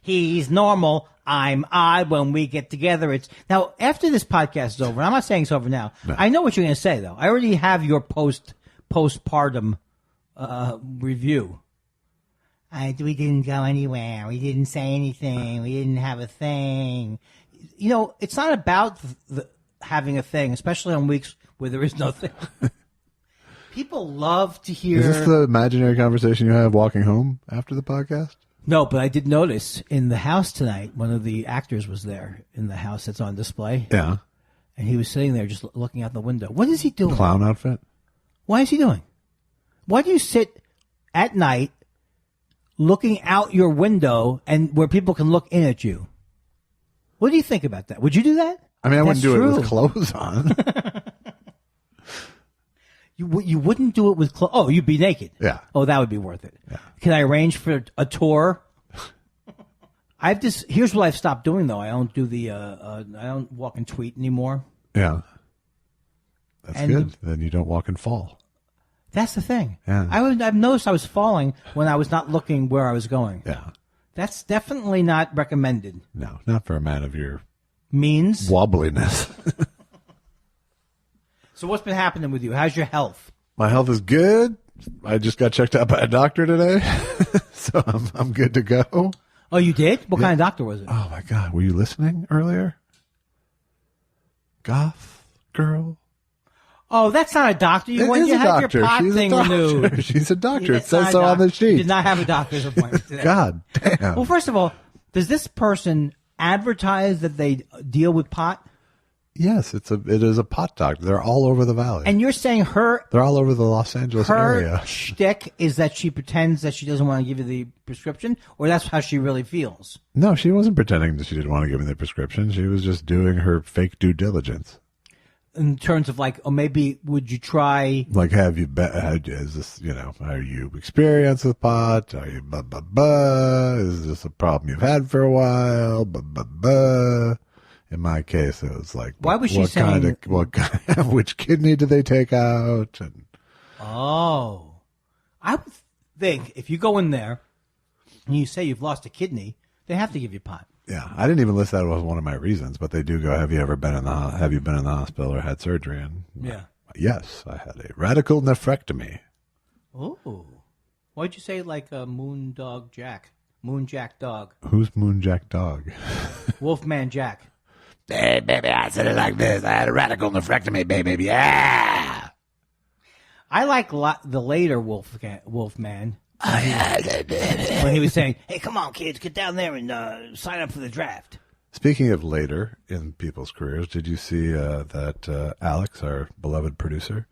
He's normal. I'm odd. When we get together, it's now after this podcast is over. And I'm not saying it's over now. No. I know what you're going to say, though. I already have your postpartum review. We didn't go anywhere. We didn't say anything. We didn't have a thing. It's not about having a thing, especially on weeks where there is no thing. People love to hear. Is this the imaginary conversation you have walking home after the podcast? No, but I did notice in the house tonight, one of the actors was there in the house that's on display. Yeah. And he was sitting there just looking out the window. What is he doing? Clown outfit? Why is he doing? Why do you sit at night looking out your window and where people can look in at you? What do you think about that? Would you do that? I mean, I wouldn't do true. it with clothes on. You wouldn't do it with clothes. Oh, you'd be naked. Yeah. Oh, that would be worth it. Yeah. Can I arrange for a tour? Here's what I've stopped doing though. I don't do I don't walk and tweet anymore. Yeah. That's good. Then you don't walk and fall. That's the thing. Yeah. I've noticed I was falling when I was not looking where I was going. Yeah. That's definitely not recommended. No, not for a man of your means wobbliness. So what's been happening with you? How's your health? My health is good. I just got checked out by a doctor today, so I'm good to go. Oh, you did? What kind of doctor was it? Oh my God, were you listening earlier? Goth girl. Oh, that's not a doctor. You had your pot thing renewed. She's a doctor. It says so on the sheet. You did not have a doctor's appointment today. God damn. Well, first of all, does this person advertise that they deal with pot? Yes, it is a pot doctor. They're all over the valley. And you're saying they're all over the Los Angeles area. Her shtick is that she pretends that she doesn't want to give you the prescription, or that's how she really feels? No, she wasn't pretending that she didn't want to give me the prescription. She was just doing her fake due diligence. In terms of like, oh, maybe would you try? Like, are you experienced with pot? Are you Is this a problem you've had for a while? In my case, it was like, why was she saying? Which kidney did they take out? And I would think if you go in there and you say you've lost a kidney, they have to give you pot. Yeah, I didn't even list that as one of my reasons, but they do go, have you been in the hospital or had surgery? And yeah, yes, I had a radical nephrectomy. Oh, why'd you say like a Moon Jack dog? Who's Moon Jack dog? Wolfman Jack. Hey, baby, I said it like this. I had a radical nephrectomy, baby. Yeah. I like the later Wolfman. When he was saying, hey, come on, kids, get down there and sign up for the draft. Speaking of later in people's careers, did you see that Alex, our beloved producer,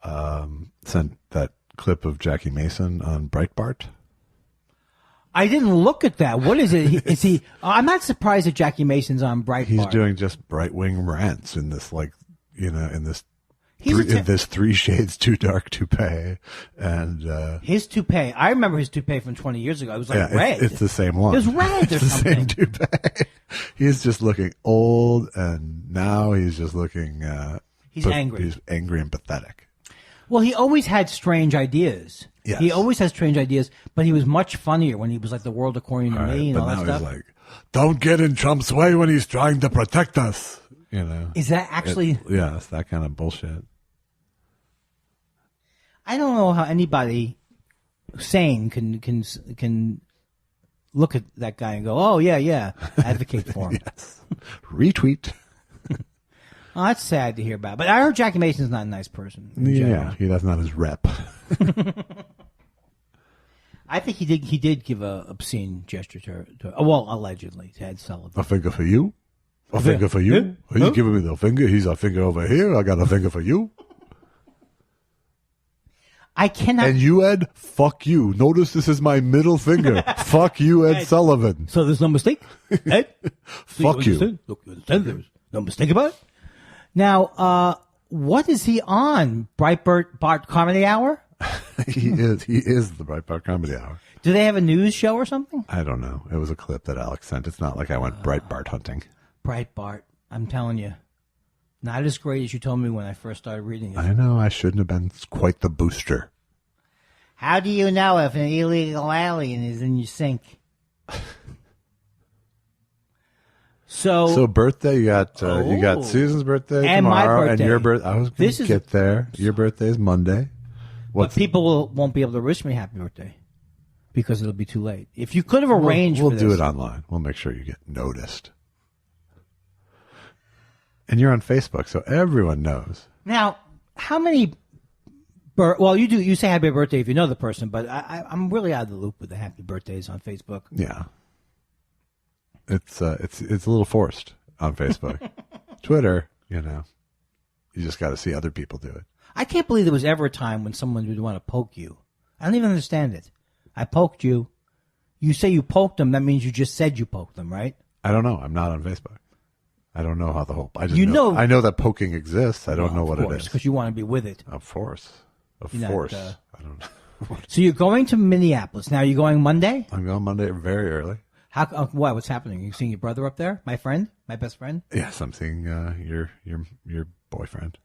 sent that clip of Jackie Mason on Breitbart? I didn't look at that. What is it? Is he? I'm not surprised that Jackie Mason's on Breitbart. He's doing just right wing rants in this, in this 3 shades too dark toupee, and his toupee. I remember his toupee from 20 years ago. It was like red. It's the same one. It was red or it's something. The same toupee. He's just looking old, and now he's just looking. He's angry. He's angry and pathetic. Well, he always had strange ideas. Yes. He always had strange ideas, but he was much funnier when he was like the world according to me and all that stuff. But now he's like, don't get in Trump's way when he's trying to protect us. Is that actually? It's that kind of bullshit. I don't know how anybody sane can look at that guy and go, oh yeah, advocate for him. Yes. Retweet. Oh, that's sad to hear about. But I heard Jackie Mason's not a nice person. Yeah, that's not his rep. I think he did give a obscene gesture to allegedly to Ed Sullivan. A finger for you? A finger for you? He's giving me the finger. He's a finger over here. I got a finger for you. I cannot. And you, Ed? Fuck you. Notice this is my middle finger. Fuck you, Ed Sullivan. So there's no mistake? Ed? Fuck you. Look, you understand? There's no mistake about it? Now, what is he on? Breitbart Comedy Hour? He is the Breitbart Comedy Hour. Do they have a news show or something? I don't know. It was a clip that Alex sent. It's not like I went Breitbart hunting. Breitbart, I'm telling you, not as great as you told me when I first started reading it. I know. I shouldn't have been quite the booster. How do you know if an illegal alien is in your sink? So birthday, you got Susan's birthday and tomorrow, my birthday. And your birthday. I was going to get there. Your birthday is Monday. But people won't be able to wish me happy birthday because it'll be too late. If you could have arranged, we'll for this, do it online. We'll make sure you get noticed. And you're on Facebook, so everyone knows. Now, how many Well, you do. You say happy birthday if you know the person, but I'm really out of the loop with the happy birthdays on Facebook. Yeah, it's a little forced on Facebook. Twitter, you just got to see other people do it. I can't believe there was ever a time when someone would want to poke you. I don't even understand it. I poked you. You say you poked them. That means you just said you poked them, right? I don't know. I'm not on Facebook. I don't know how the whole. I know that poking exists. I don't know what it is. Because you want to be with it. Of course. I don't know. So you're going to Minneapolis now. You're going Monday? I'm going Monday very early. Why? What's happening? You seeing your brother up there? My friend? My best friend? Yes, I'm seeing your boyfriend,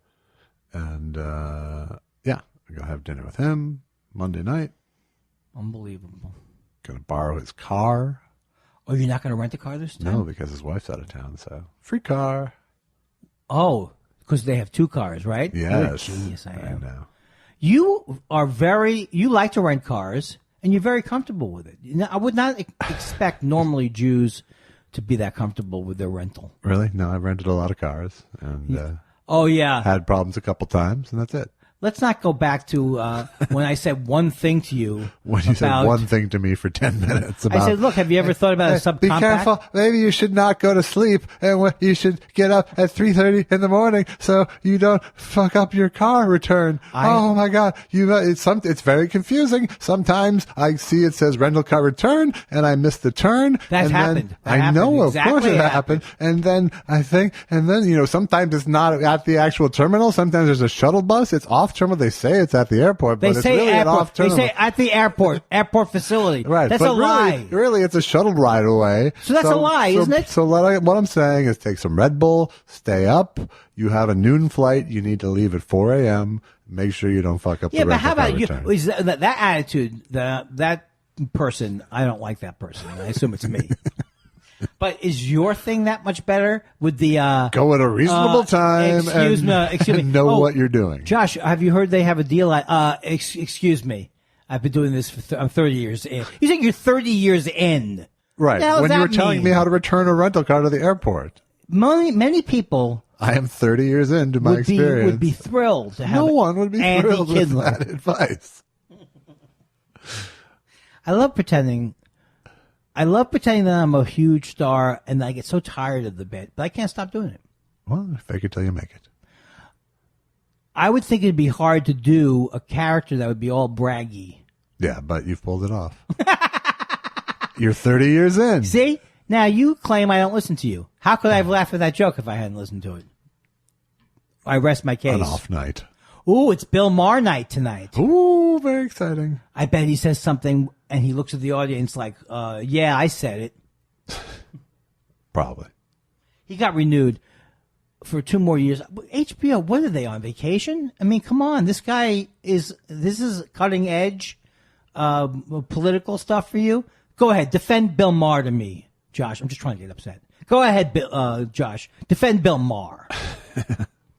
and I'm gonna have dinner with him Monday night. Unbelievable. Gonna borrow his car. Oh, you're not gonna rent a car this time? No, because his wife's out of town, so free car. Oh, because they have two cars, right? Yes. You're a genius, I am. I know. You like to rent cars, and you're very comfortable with it. I would not expect normally Jews to be that comfortable with their rental. Really? No, I've rented a lot of cars, and had problems a couple times, and that's it. Let's not go back to when I said one thing to you. When you said one thing to me for 10 minutes about... I said, look, have you ever thought about a subcompact? Be careful. Maybe you should not go to sleep, and you should get up at 3:30 in the morning so you don't fuck up your car return. Oh, my God. It's very confusing. Sometimes I see it says rental car return, and I miss the turn. That's happened. I know, of course it happened. And then sometimes it's not at the actual terminal. Sometimes there's a shuttle bus. It's off terminal. They say it's at the airport, but it's really an off terminal. They say at the airport facility. Right. That's but a lie. Really, it's a shuttle ride away. So that's a lie, isn't it? So what I'm saying is take some Red Bull, stay up. You have a noon flight. You need to leave at 4 a.m. Make sure you don't fuck up the rental car return. Yeah, but how about you? Is that attitude, that person, I don't like that person. I assume it's me. But is your thing that much better with the go at a reasonable time excuse me, know what you're doing? Josh, have you heard they have a deal excuse me. I've been doing this I'm 30 years in. You think you're 30 years in. Right. When you were telling me how to return a rental car to the airport. Many people I am 30 years into my experience. Would be thrilled to have No one would be thrilled with that advice. I love pretending that I'm a huge star and I get so tired of the bit, but I can't stop doing it. Well, fake it till you make it. I would think it'd be hard to do a character that would be all braggy. Yeah, but you've pulled it off. You're 30 years in. See? Now you claim I don't listen to you. How could I have laughed at that joke if I hadn't listened to it? I rest my case. An off night. Ooh, it's Bill Maher night tonight. Ooh, very exciting. I bet he says something and he looks at the audience like, yeah, I said it. Probably. He got renewed for 2 more years. HBO, what are they on vacation? I mean, come on. This is cutting edge political stuff for you. Go ahead. Defend Bill Maher to me, Josh. I'm just trying to get upset. Go ahead, Josh. Defend Bill Maher.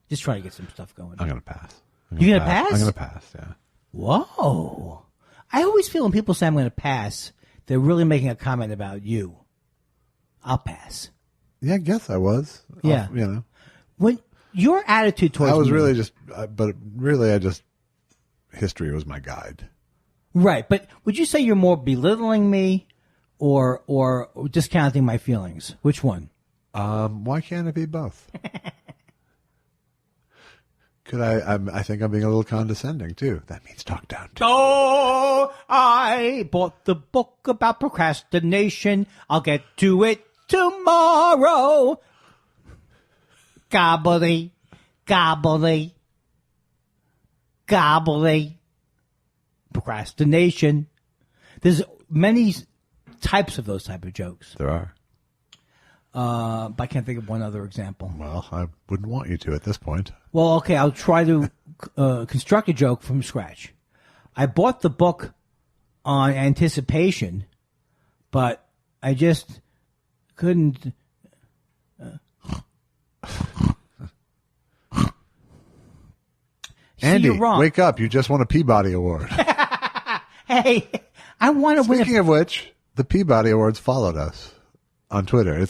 Just trying to get some stuff going. I'm going to pass. You going to pass? I'm going to pass, yeah. Whoa. I always feel when people say I'm going to pass, they're really making a comment about you. I'll pass. Yeah, I guess I was. Yeah. When your attitude towards I was me, really history was my guide. Right. But would you say you're more belittling me or discounting my feelings? Which one? Why can't it be both? I think I'm being a little condescending, too. That means talk down to. Oh, I bought the book about procrastination. I'll get to it tomorrow. Gobbly, gobbly, gobbly. Procrastination. There's many types of those type of jokes. There are. But I can't think of one other example. Well, I wouldn't want you to at this point. Well, okay, I'll try to construct a joke from scratch. I bought the book on anticipation, but I just couldn't. Andy, wake up. You just won a Peabody Award. Hey, I want to win. Speaking of which, the Peabody Awards followed us on Twitter.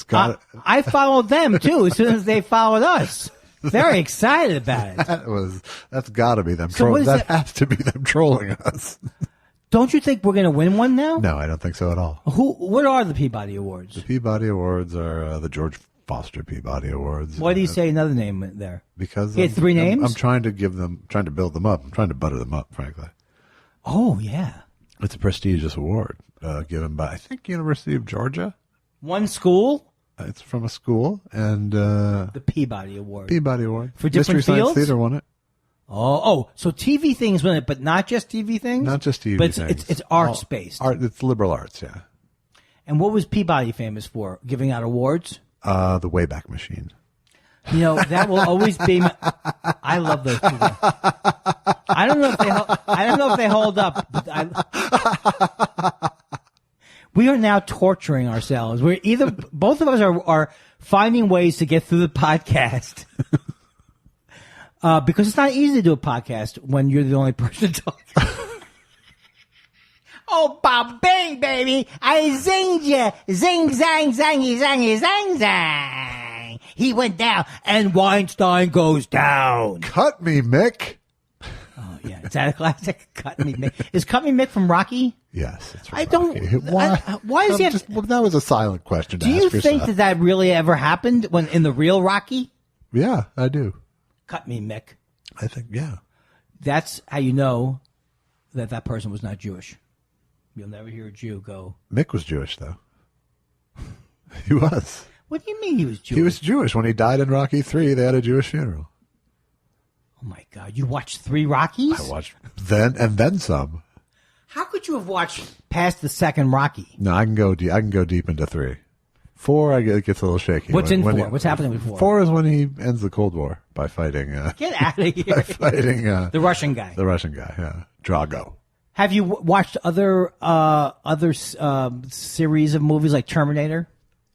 I followed them, too, as soon as they followed us. Very excited about it. That's got to be them. So what is that has to be them trolling us. Don't you think we're going to win one now? No, I don't think so at all. What are the Peabody Awards? The Peabody Awards are the George Foster Peabody Awards. Why do you say another name there? Because he had three names? I'm trying to build them up. I'm trying to butter them up, frankly. Oh, yeah. It's a prestigious award given by, I think, University of Georgia. One school? It's from a school, and the Peabody Award. Peabody Award. For different Mystery fields? Science Theater won it. Oh, so TV things win it, but not just TV things? Not just TV but things. It's arts-based. It's liberal arts, yeah. And what was Peabody famous for? Giving out awards? The Wayback Machine. You know, that will always be. I love those people. I don't know if they hold up. But we are now torturing ourselves. Both of us are finding ways to get through the podcast. Because it's not easy to do a podcast when you're the only person talking. Oh, Bob Bang, baby, I zinged you. Zing, zang, zangy, zangy, zang, zang. He went down, and Weinstein goes down. Cut me, Mick. Oh, yeah. Is that a classic? Cut me, Mick. Is Cut me, Mick from Rocky? Yes. It's from I Rocky. don't. Why does he have... that was a silent question to Do ask you yourself. think that really ever happened when in the real Rocky? Yeah, I do. Cut me, Mick. I think, yeah. That's how you know that person was not Jewish. You'll never hear a Jew go. Mick was Jewish, though. He was. What do you mean he was Jewish? He was Jewish. When he died in Rocky 3, they had a Jewish funeral. Oh, my God. You watched 3 Rockies? I watched then some. How could you have watched past the second Rocky? No, I can go deep into 3. 4, it gets a little shaky. What's in 4? What's happening with 4? 4 is when he ends the Cold War by fighting. Get out of here. By fighting the Russian guy. The Russian guy, yeah. Drago. Have you watched other series of movies like Terminator?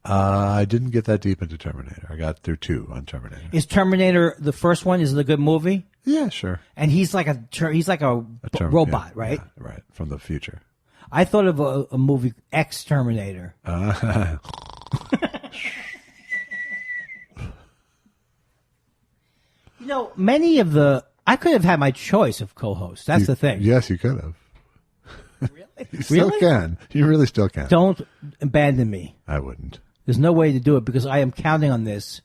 I didn't get that deep into Terminator. I got through 2 on Terminator. Is Terminator the first one? Is it a good movie? Yeah, sure. And he's like a robot, yeah, right? Yeah, right, from the future. I thought of a movie, Terminator. You know, I could have had my choice of co-hosts. That's the thing. Yes, you could have. Really? You still can. You really still can. Don't abandon me. I wouldn't. There's no way to do it because I am counting on this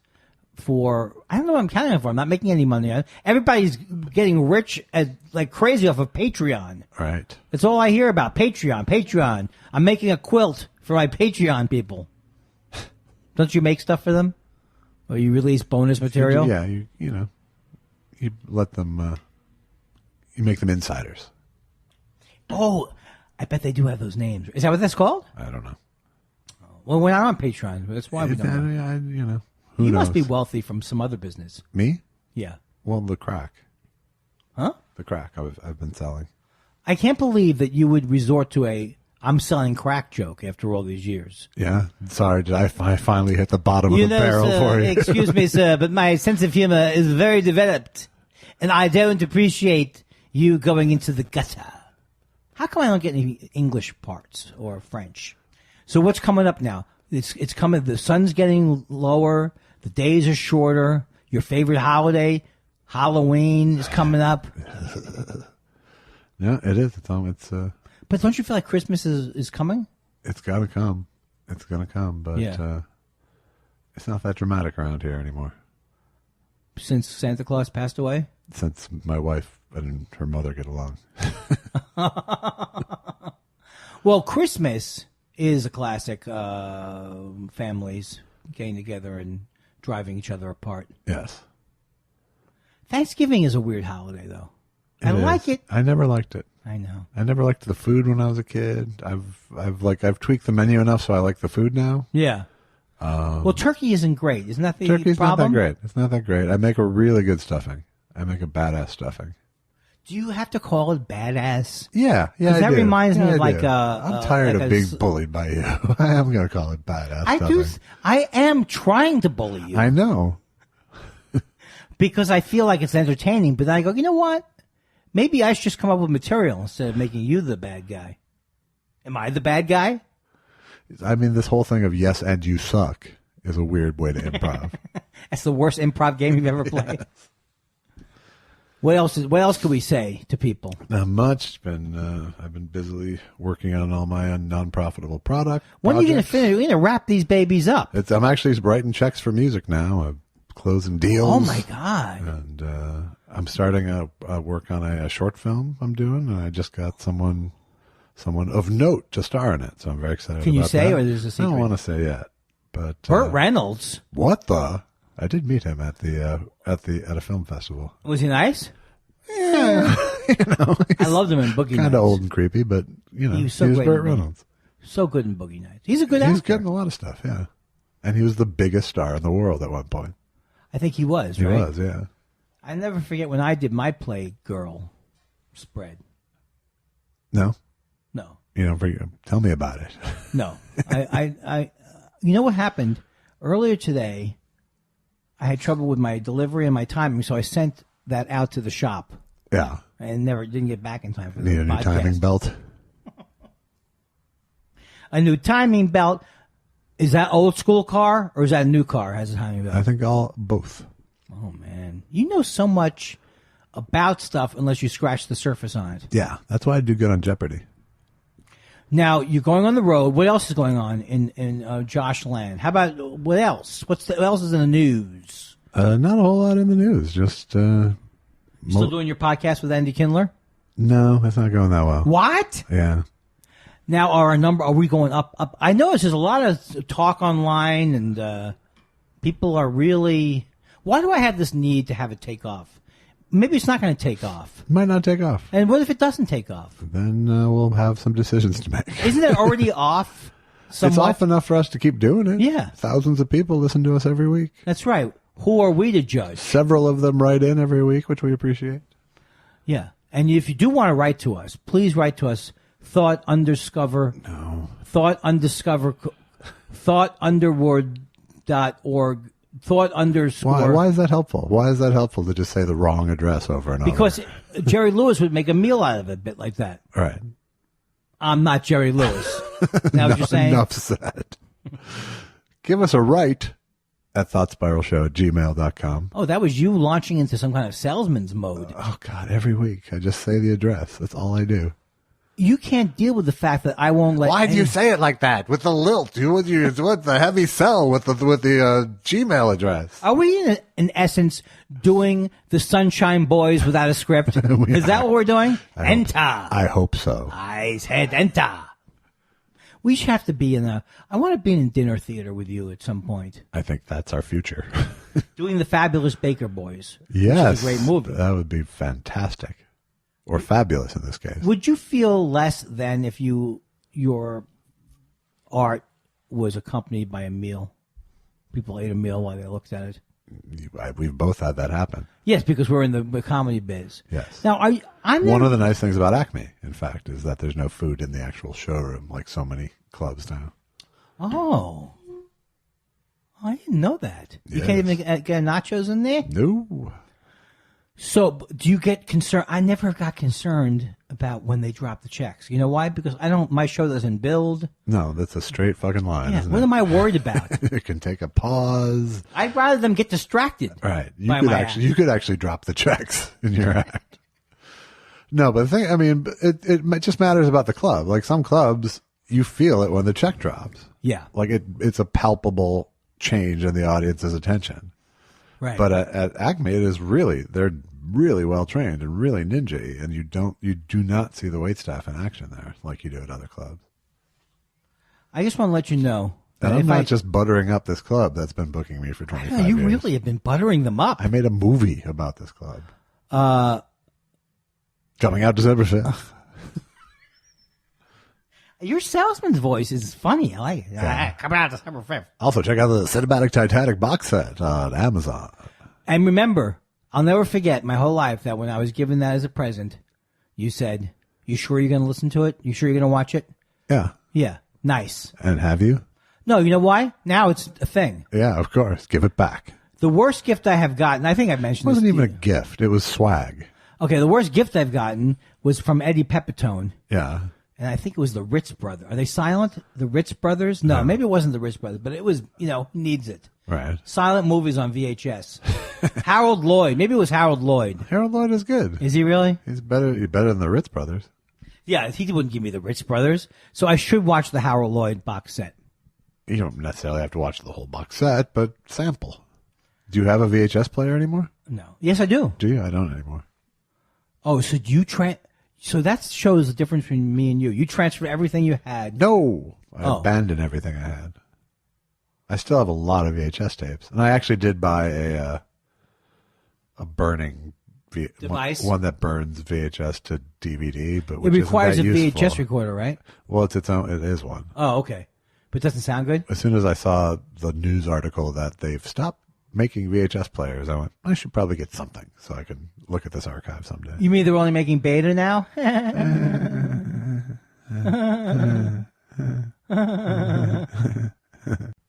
I don't know what I'm counting on for. I'm not making any money on it. Everybody's getting rich like crazy off of Patreon. Right. That's all I hear about. Patreon. I'm making a quilt for my Patreon people. Don't you make stuff for them? Or you release bonus material? Yeah, you let them, you make them insiders. Oh, I bet they do have those names. Is that what that's called? I don't know. Well, we're not on Patreon. That's why we don't know. Who You knows? must be wealthy from some other business. Me? Yeah. Well, the crack. Huh? The crack I've been selling. I can't believe that you would resort to I'm selling crack joke after all these years. Yeah. Sorry, did I finally hit the bottom of the barrel for you? Excuse me, sir, but my sense of humor is very developed, and I don't appreciate you going into the gutter. How come I don't get any English parts or French? So what's coming up now? It's coming. The sun's getting lower. The days are shorter. Your favorite holiday, Halloween, is coming up. Yeah, it is. But don't you feel like Christmas is coming? It's got to come. It's going to come, but it's not that dramatic around here anymore. Since Santa Claus passed away? Since my wife and her mother get along. Well, Christmas is a classic. Families getting together and driving each other apart. Yes. Thanksgiving is a weird holiday, though. I like it. I never liked it. I know. I never liked the food when I was a kid. I've tweaked the menu enough so I like the food now. Yeah. Well, turkey isn't great. Isn't that the Turkey's problem? not that great. It's not that great. I make a really good stuffing. I make a badass stuffing. Do you have to call it badass? Yeah. That reminds me of like I'm tired of being bullied by you. I am going to call it badass stuffing. I am trying to bully you. I know. Because I feel like it's entertaining, but then I go, you know what? Maybe I should just come up with material instead of making you the bad guy. Am I the bad guy? I mean, this whole thing of yes and you suck is a weird way to improv. That's the worst improv game you've ever played. What else could we say to people? Not much. I've been busily working on all my non-profitable projects. When are you going to finish? We're going to wrap these babies up. I'm actually writing checks for music now. I'm closing deals. Oh my God! And I'm starting a work on a short film I'm doing, and I just got someone of note to star in it. So I'm very excited. Can you about say, that. or there's a secret? I don't want to say yet. But Burt Reynolds. What the? I did meet him at a film festival. Was he nice? Yeah, I loved him in Boogie Nights. Kind of old and creepy, but he was so great Burt Reynolds. So good in Boogie Nights. He's a good actor. He's good in a lot of stuff, yeah. And he was the biggest star in the world at one point. I think he was. He right? was, yeah. I never forget when I did my Playgirl spread. No, No, tell me about it. no. I you know what happened earlier today? I had trouble with my delivery and my timing, so I sent that out to the shop. Yeah. And didn't get back in time for the Need a new podcast. timing belt. A new timing belt. Is that old school car or is that a new car has a timing belt? I think both. Oh man, you know so much about stuff unless you scratch the surface on it. Yeah, that's why I do good on Jeopardy. Now you're going on the road. What else is going on in Josh Land? How about what else? What else is in the news? Not a whole lot in the news. Just Still doing your podcast with Andy Kindler? No, it's not going that well. What? Yeah. Now are we going up? I notice there's a lot of talk online, and people are really. Why do I have this need to have it take off? Maybe it's not going to take off. It might not take off. And what if it doesn't take off? Then we'll have some decisions to make. Isn't it already off? Somewhat? It's off enough for us to keep doing it. Yeah. Thousands of people listen to us every week. That's right. Who are we to judge? Several of them write in every week, which we appreciate. Yeah. And if you do want to write to us, please write to us. Thought underscore thoughtundword.org. Thought underscore. Why is that helpful? Why is that helpful to just say the wrong address over and over? Because Jerry Lewis would make a meal out of it, a bit like that. Right. I'm not Jerry Lewis. Now what you're saying? Enough said. Give us a write at thoughtspiralshow@gmail.com. Oh, that was you launching into some kind of salesman's mode. Oh, God, every week I just say the address. That's all I do. You can't deal with the fact that I won't let. Why do you say it like that? With the lilt? With the heavy sell with the Gmail address? Are we in essence doing the Sunshine Boys without a script? Is that what we're doing? Enter. I hope so. I said enter. We should have to be I want to be in a dinner theater with you at some point. I think that's our future. Doing the Fabulous Baker Boys. Yes. Which is a great movie. That would be fantastic. Or fabulous in this case. Would you feel less than if your art was accompanied by a meal? People ate a meal while they looked at it. We've both had that happen. Yes, because we're in the comedy biz. Yes. Now, one of the nice things about Acme, in fact, is that there's no food in the actual showroom like so many clubs now. Oh. I didn't know that. You Yes. can't even get nachos in there? No. So, do you get concerned? I never got concerned about when they drop the checks. You know why? Because my show doesn't build. No, that's a straight fucking line, Yeah, isn't what it? am I worried about? It can take a pause. I'd rather them get distracted. Right. by my act. You could actually drop the checks in your act. No, but the thing, I mean, it just matters about the club. Like some clubs, you feel it when the check drops. Yeah. Like it's a palpable change in the audience's attention. Right. But at Acme, they're really well trained and really ninja, and you do not see the waitstaff in action there like you do at other clubs. I just want to let you know. And I'm not just buttering up this club that's been booking me for 25 years. You really have been buttering them up. I made a movie about this club. Coming out December 5th. Your salesman's voice is funny. I like it. Yeah. Coming out December 5th. Also, check out the Cinematic Titanic box set on Amazon. And remember, I'll never forget my whole life that when I was given that as a present, you said, "You sure you're going to listen to it? You sure you're going to watch it?" Yeah. Yeah. Nice. And have you? No, you know why? Now it's a thing. Yeah, of course. Give it back. The worst gift I have gotten, I think I've mentioned It wasn't this even a to you. gift. It was swag. Okay, the worst gift I've gotten was from Eddie Pepitone. Yeah. And I think it was the Ritz Brothers. Are they silent? The Ritz Brothers? No, maybe it wasn't the Ritz Brothers, but it was, needs it. Right. Silent movies on VHS. Harold Lloyd. Maybe it was Harold Lloyd. Harold Lloyd is good. Is he really? He's better than the Ritz Brothers. Yeah, he wouldn't give me the Ritz Brothers. So I should watch the Harold Lloyd box set. You don't necessarily have to watch the whole box set, but sample. Do you have a VHS player anymore? No. Yes, I do. Do you? I don't anymore. Oh, so so that shows the difference between me and you. You transferred everything you had. No. I abandoned everything I had. I still have a lot of VHS tapes. And I actually did buy a burning device, one that burns VHS to DVD, but it requires a useful. VHS recorder, right? Well, it's its own. It is one. Oh, okay. But it doesn't sound good? As soon as I saw the news article that they've stopped making VHS players, I went, I should probably get something so I can look at this archive someday. You mean they're only making beta now?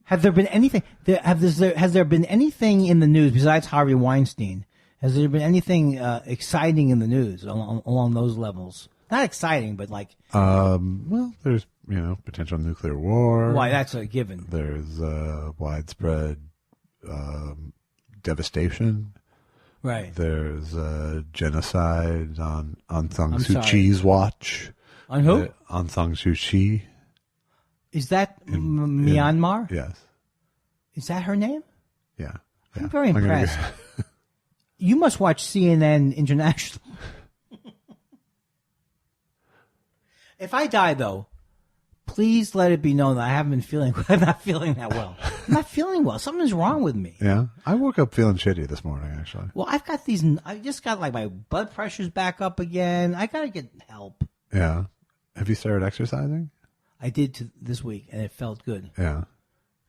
Have there been anything? Has there been anything in the news besides Harvey Weinstein? Has there been anything exciting in the news along those levels? Not exciting, but like. Well, there's potential nuclear war. Why, that's a given. There's widespread devastation. Right. There's genocide on Aung San Suu Kyi's watch. On who? Aung San Suu Kyi. Is that Myanmar? Yes. Is that her name? Yeah. I'm very impressed. You must watch CNN International. If I die, though, please let it be known that I haven't been feeling. I'm not feeling that well. I'm not feeling well. Something's wrong with me. Yeah, I woke up feeling shitty this morning. Actually. Well, I've got these. I just got like my blood pressure's back up again. I gotta get help. Yeah. Have you started exercising? I did this week, and it felt good. Yeah.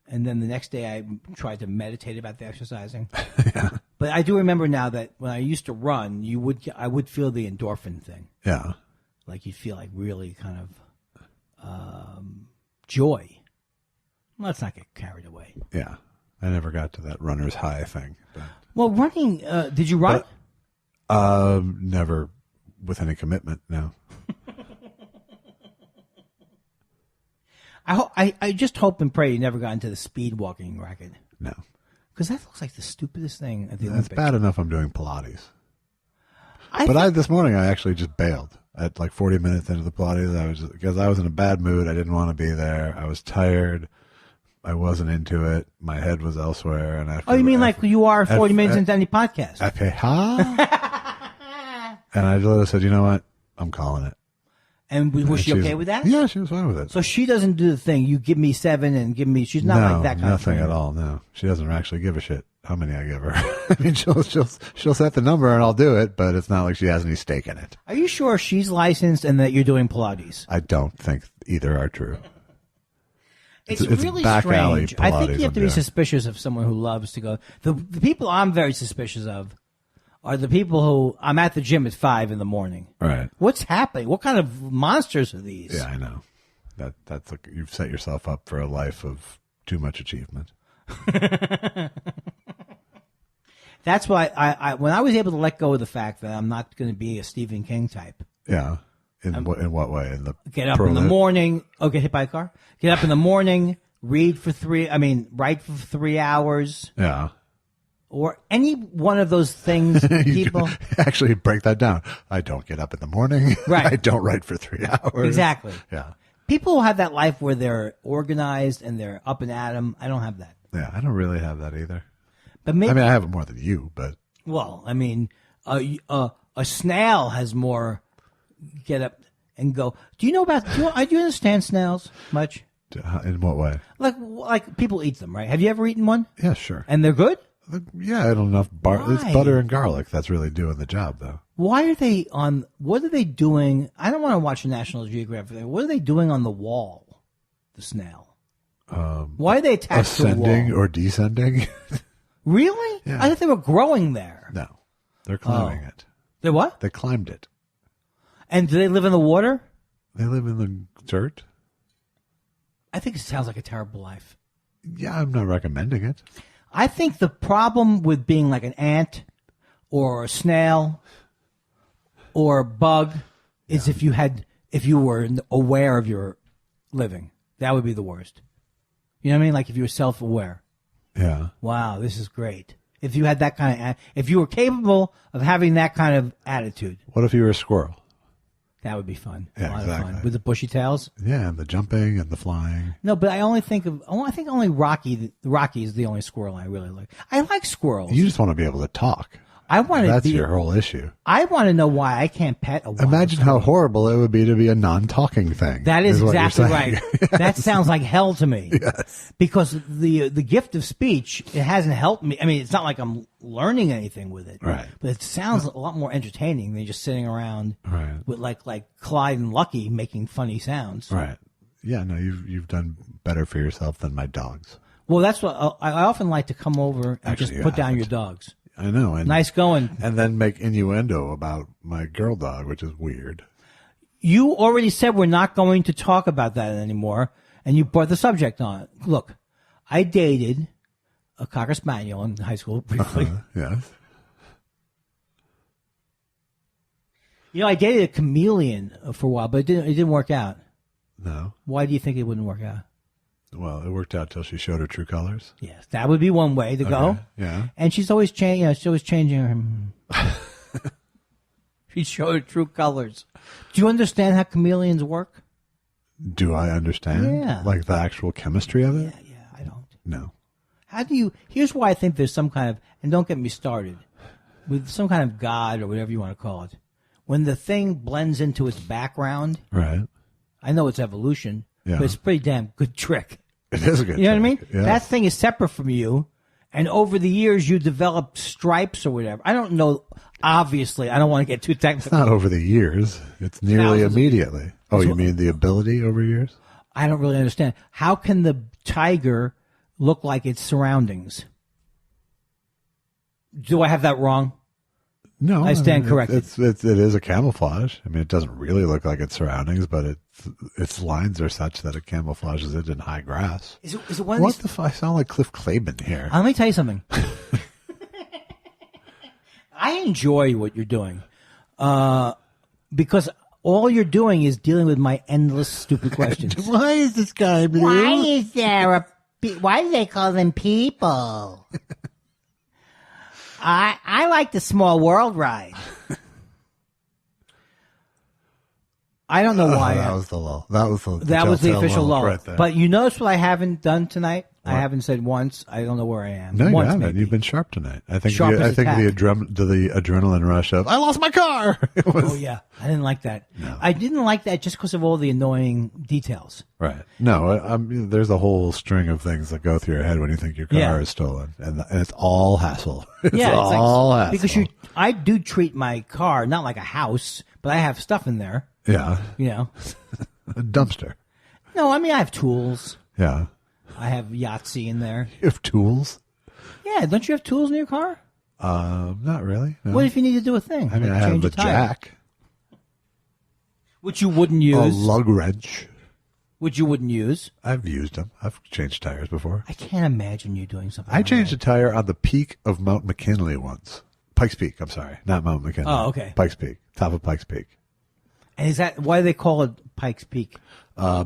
And then the next day, I tried to meditate about the exercising. Yeah. But I do remember now that when I used to run, I would feel the endorphin thing. Yeah. Like you feel like really kind of joy. Let's not get carried away. Yeah. I never got to that runner's high thing. But, well, running, did you run? Never with any commitment, no. I just hope and pray you never got into the speed walking racket. No. Because that looks like the stupidest thing at the Olympics. It's bad enough I'm doing Pilates. This morning I actually just bailed. At like 40 minutes into the Pilates, because I was in a bad mood. I didn't want to be there. I was tired. I wasn't into it. My head was elsewhere. And you mean like you are 40 minutes into any podcast? And I literally said, you know what? I'm calling it. And was she okay with that? Yeah, she was fine with it. So she doesn't do the thing. You give me 7 and give me. She's not like that kind of thing. Nothing at all. No, she doesn't actually give a shit how many I give her. I mean, she'll set the number and I'll do it, but it's not like she has any stake in it. Are you sure she's licensed and that you're doing Pilates? I don't think either are true. It's really back strange. alley Pilates I think you have to be doing. suspicious of someone who loves to go. The people I'm very suspicious of are the people who I'm at the gym at 5 in the morning. Right. What's happening? What kind of monsters are these? Yeah, I know. That's like you've set yourself up for a life of too much achievement. That's why I when I was able to let go of the fact that I'm not going to be a Stephen King type. Yeah. In what way? Get up in the morning. Oh, get hit by a car? Get up in the morning, write for 3 hours. Yeah. Or any one of those things, people. Actually, break that down. I don't get up in the morning. Right. I don't write for 3 hours. Exactly. Yeah. People who have that life where they're organized and they're up and at 'em. I don't have that. Yeah, I don't really have that either. But maybe, I have it more than you, but. Well, I mean, a snail has more get up and go. Do you understand snails much? In what way? Like people eat them, right? Have you ever eaten one? Yeah, sure. And they're good? Yeah, I don't know if it's butter and garlic that's really doing the job, though. Why are they on? What are they doing? I don't want to watch a National Geographic. What are they doing on the wall? The snail. Why are they attached to the wall? Ascending or descending? Really? Yeah. I thought they were growing there. No, they're climbing it. They what? They climbed it. And do they live in the water? They live in the dirt. I think it sounds like a terrible life. Yeah, I'm not recommending it. I think the problem with being like an ant or a snail or a bug is if you had if you were aware of your living. That would be the worst. You know what I mean? Like if you were self-aware. Yeah. Wow, this is great. If you had that kind of, if you were capable of having that kind of attitude. What if you were a squirrel? That would be fun. Yeah, a lot exactly. of fun. With the bushy tails. Yeah, and the jumping and the flying. No, but I think only Rocky is the only squirrel I really like. I like squirrels. You just want to be able to talk. I want to That's be, your whole issue. I want to know why I can't pet a wild Imagine squirrel. how horrible it would be to be a non-talking thing. That is what you're exactly saying. right. That sounds like hell to me. Yes. Because the gift of speech, it hasn't helped me. I mean, it's not like I'm learning anything with it. Right. But it sounds a lot more entertaining than just sitting around Right. with like Clyde and Lucky making funny sounds. Right. Yeah, no, you've done better for yourself than my dogs. Well, that's what I often like to come over and Actually, just you put down haven't. your dogs. I know. And, Nice going. And then make innuendo about my girl dog, which is weird. You already said we're not going to talk about that anymore, and you brought the subject on. Look, I dated a Cocker Spaniel in high school briefly. Yes. You know, I dated a chameleon for a while, but it didn't work out. No. Why do you think it wouldn't work out? Well, it worked out till she showed her true colors. Yes, that would be one way to go. Yeah. And she's always changing. She's always changing her. She showed her true colors. Do you understand how chameleons work? Do I understand? Yeah. Like the actual chemistry of it? Yeah, I don't. No. How do you? Here's why I think there's some kind of, and don't get me started, with some kind of God or whatever you want to call it. When the thing blends into its background, Right. I know it's evolution, Yeah. but it's a pretty damn good trick. It is a good You know what I mean? trick. Yeah. That thing is separate from you, and over the years you develop stripes or whatever. I don't know. Obviously, I don't want to get too It's technical. not over the years. It's nearly Thousands. immediately. Oh, you mean the ability over years? I don't really understand. How can the tiger look like its surroundings? Do I have that wrong? No, I stand corrected. It is a camouflage. I mean, it doesn't really look like its surroundings, but its lines are such that it camouflages it in high grass. Is it one of What these? the fuck? I sound like Cliff Claben here. Let me tell you something. I enjoy what you're doing because all you're doing is dealing with my endless stupid questions. Why is this guy blue? Why do they call them people? I like the small world ride. I don't know why. That was the lull. That was the the official lull. right there. But you notice what I haven't done tonight? I haven't said once. I don't know where I am. No, you Once, haven't. maybe. You've been sharp tonight. I think. Sharp as a tack. the adrenaline rush of I lost my car. It was, Oh yeah, I didn't like that. I didn't like that just because of all the annoying details. Right. No, there's a whole string of things that go through your head when you think your car Yeah. is stolen, and it's all hassle. It's Yeah, all hassle. because I do treat my car not like a house, but I have stuff in there. Yeah, You know, a dumpster. no, I mean I have tools. Yeah, I have Yahtzee in there. you have tools. Yeah, don't you have tools in your car? Not really. No. What if you need to do a thing? I mean, like I have change the a tire? jack, Which you wouldn't a use. lug wrench. Which you wouldn't use. I've used them. I've changed tires before. I can't imagine you doing something. I like changed that. a tire on the peak of Mount McKinley once. Pikes Peak. I'm sorry, not Mount McKinley. Oh, okay. Pikes Peak, top of Pikes Peak. And is that why do they call it Pikes Peak?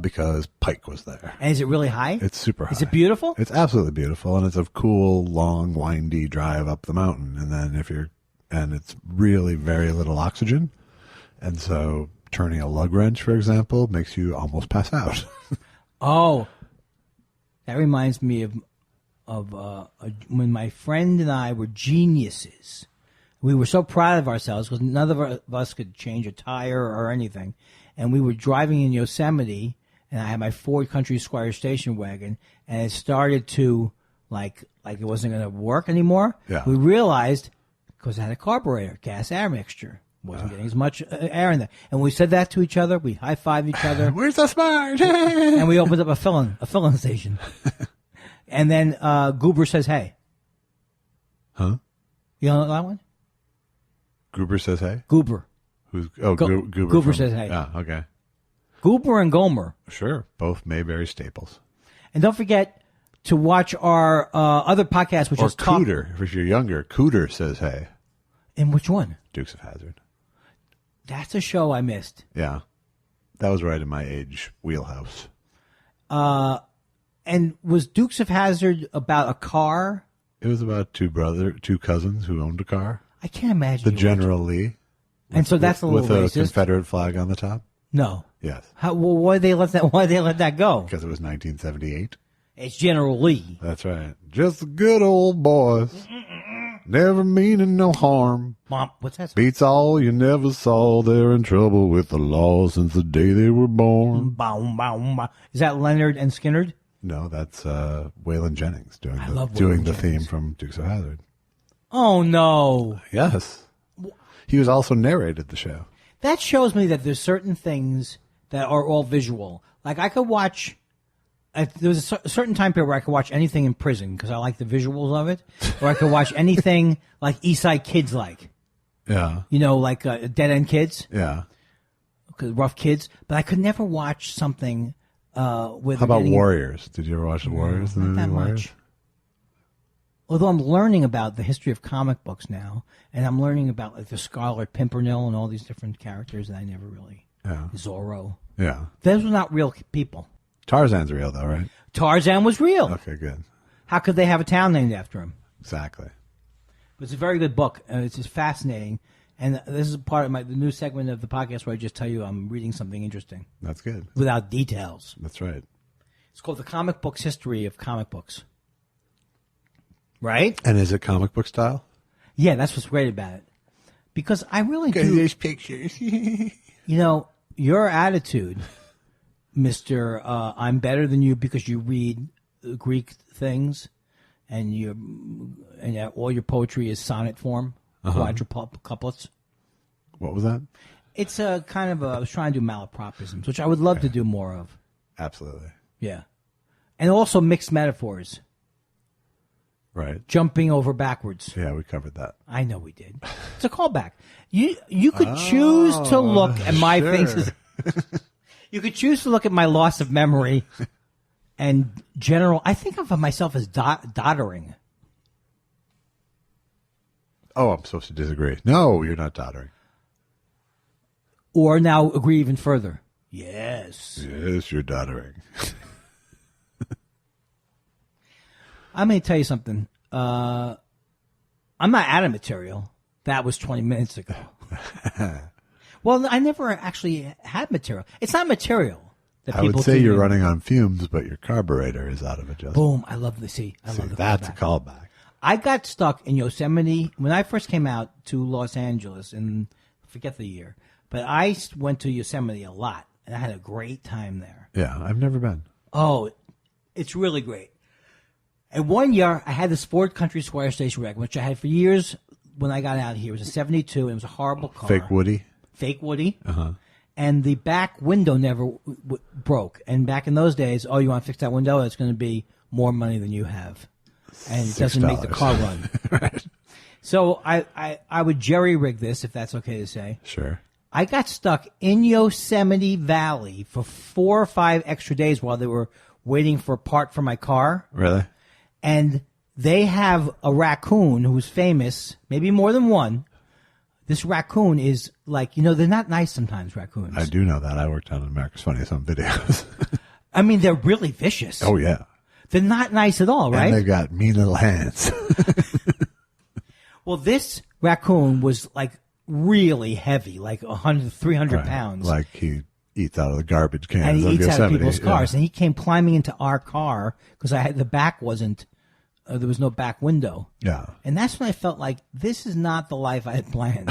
Because Pike was there. And is it really high? It's super high. Is it beautiful? It's absolutely beautiful, and it's a cool, long, windy drive up the mountain. And then and it's really very little oxygen, and so turning a lug wrench, for example, makes you almost pass out. Oh, that reminds me of when my friend and I were geniuses. We were so proud of ourselves because none of us could change a tire or anything. And we were driving in Yosemite, and I had my Ford Country Squire station wagon, and it started to, like it wasn't going to work anymore. Yeah. We realized, because it had a carburetor, gas-air mixture. Wasn't getting as much air in there. And we said that to each other. We high-fived each other. Where's the smart? And we opened up a filling station. And then Goober says, hey. Huh? You know that one? Goober says hey. Goober. Who's Goober Goober says hey. Yeah, okay. Goober and Gomer. Sure, both Mayberry staples. And don't forget to watch our other podcast, which Or is Talk. Cooter, if you're younger. Cooter says hey. And which one? Dukes of Hazzard. That's a show I missed. Yeah. That was right in my age wheelhouse. And was Dukes of Hazzard about a car? It was about two cousins who owned a car. I can't imagine. The General Lee. And so that's a little with racist. A Confederate flag on the top. No. Yes. Why they let that go? Because it was 1978. It's General Lee. That's right. Just good old boys. Never meaning no harm. Mom, what's that? Beats all you never saw. They're in trouble with the law since the day they were born. Bow, bow, bow. Is that Leonard and Skinner? No, that's Waylon Jennings doing Waylon the theme from Dukes of Hazzard. Oh, no. Yes. He was also narrated the show. That shows me that there's certain things that are all visual. Like I could watch... There was a certain time period where I could watch anything in prison because I like the visuals of it. Or I could watch anything like East Side Kids like. Yeah. You know, like Dead End Kids. Yeah. Rough Kids. But I could never watch something with... How about Warriors? Did you ever watch the Warriors? Not that much. Although I'm learning about the history of comic books now, and I'm learning about like the Scarlet Pimpernel and all these different characters that I never really... Yeah. Zorro. Yeah. Those were not real people. Tarzan's real, though, right? Tarzan was real. Okay, good. How could they have a town named after him? Exactly. But it's a very good book, and it's just fascinating. And this is part of the new segment of the podcast where I just tell you I'm reading something interesting. That's good. Without details. That's right. It's called The Comic Books History of Comic Books. Right? And is it comic book style? Yeah, that's what's great about it. Because I really do... There's pictures. You know, your attitude... Mr. I'm better than you because you read Greek things and all your poetry is sonnet form, couplets. What was that? It's a kind of I was trying to do malapropisms, which I would love to do more of. Absolutely. Yeah. And also mixed metaphors. Right. Jumping over backwards. Yeah, we covered that. I know we did. It's a callback. You could choose to look at my faces. You could choose to look at my loss of memory and I think of myself as doddering. Oh, I'm supposed to disagree. No, you're not doddering. Or now agree even further. Yes. Yes, you're doddering. I'm going to tell you something. I'm not out of material. That was 20 minutes ago. Well, I never actually had material. It's not material that I people would say do. you're running on fumes, but your carburetor is out of adjustment. Boom. I love the love the that's callback. a callback. I got stuck in Yosemite when I first came out to Los Angeles, and I forget the year, but I went to Yosemite a lot, and I had a great time there. Yeah, I've never been. Oh, it's really great. And one year, I had this Ford Country Squire Station wagon, which I had for years when I got out here. It was a 72, and it was a horrible car. Fake Woody? Fake Woody. And the back window never broke. And back in those days, you want to fix that window? It's going to be more money than you have. And it doesn't make the car run. Right. So I would jerry-rig this, if that's okay to say. Sure. I got stuck in Yosemite Valley for 4 or 5 extra days while they were waiting for a part for my car. Really? And they have a raccoon who's famous, maybe more than one. This raccoon is like, they're not nice sometimes, raccoons. I do know that. I worked on America's Funniest Home Videos. I mean, they're really vicious. Oh, yeah. They're not nice at all, right? And they've got mean little hands. Well, this raccoon was like really heavy, like 100, 300 Right. pounds. Like he eats out of the garbage cans and he of eats Yosemite. out of people's cars. Yeah. And he came climbing into our car because the back wasn't, there was no back window. Yeah. And that's when I felt like this is not the life I had planned.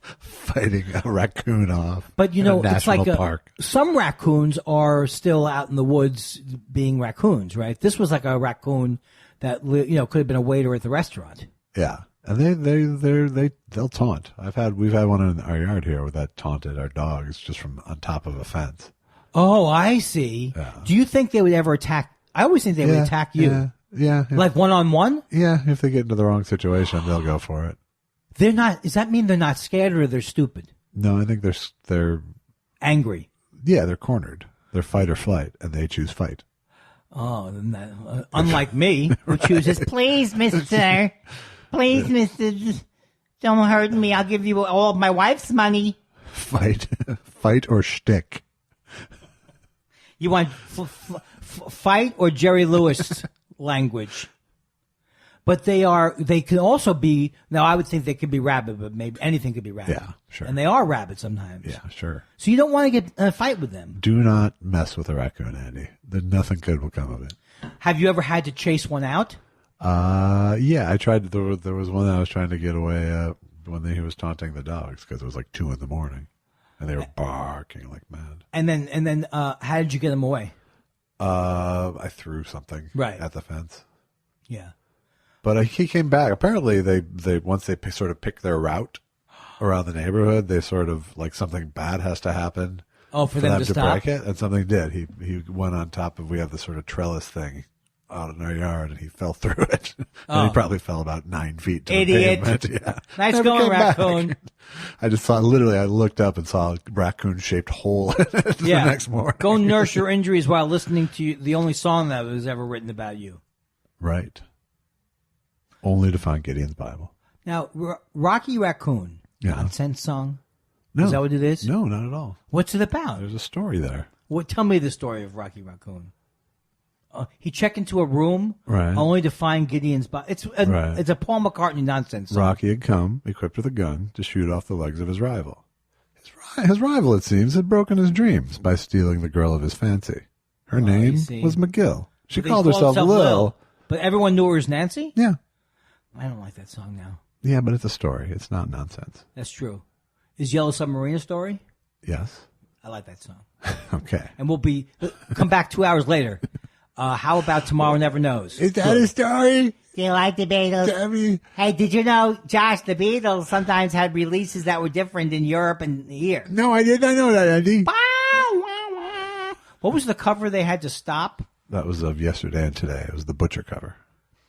Fighting a raccoon off. But, in a it's like national park. some raccoons are still out in the woods being raccoons, right? This was like a raccoon that, could have been a waiter at the restaurant. Yeah. And they'll taunt. We've had one in our yard here that taunted our dogs just from on top of a fence. Oh, I see. Yeah. Do you think they would ever attack? I always think they would attack you. Yeah. Like one-on-one? Yeah. If they get into the wrong situation, they'll go for it. They're not. Does that mean they're not scared or they're stupid? No, I think they're angry. Yeah, they're cornered. They're fight or flight, and they choose fight. Oh, unlike me, who chooses, please, mister, please, mister, don't hurt me. I'll give you all of my wife's money. Fight or shtick. You want fight or Jerry Lewis language. But they can also be, now I would think they could be rabid, but maybe anything could be rabid. Yeah, sure. And they are rabid sometimes. Yeah, sure. So you don't want to get in a fight with them. Do not mess with a raccoon, Andy. Then nothing good will come of it. Have you ever had to chase one out? Yeah, I tried. There was one that I was trying to get away when he was taunting the dogs because it was like 2 a.m. and they were barking like mad. And then, how did you get them away? I threw something at the fence. Yeah. But he came back. Apparently, they once they sort of pick their route around the neighborhood, they sort of like something bad has to happen. Oh, for them to stop? break it, and something did. He went on top of. We have this sort of trellis thing out in our yard, and he fell through it. And he probably fell about 9 feet. To Idiot! The pavement. Yeah. Nice Never going, came back. raccoon. I just saw. Literally, I looked up and saw a raccoon-shaped hole in it the next morning. Go nurse your injuries while listening to the only song that was ever written about you. Right. Only to find Gideon's Bible. Now, Rocky Raccoon, nonsense song? No. Is that what it is? No, not at all. What's it about? There's a story there. Tell me the story of Rocky Raccoon. He checked into a room only to find Gideon's Bible. It's a Paul McCartney nonsense song. Rocky had come, equipped with a gun, to shoot off the legs of his rival. His rival, it seems, had broken his dreams by stealing the girl of his fancy. Her name was McGill. She called herself Lil. But everyone knew her as Nancy? Yeah. I don't like that song now. Yeah, but it's a story. It's not nonsense. That's true. Is Yellow Submarine a story? Yes. I like that song. Okay. And we'll come back 2 hours later. How about Tomorrow Never Knows? Is that a story? Do you like the Beatles? Hey, did you know, Josh, the Beatles sometimes had releases that were different in Europe and here? No, I did not know that, Andy. What was the cover they had to stop? That was of Yesterday and Today. It was the Butcher cover.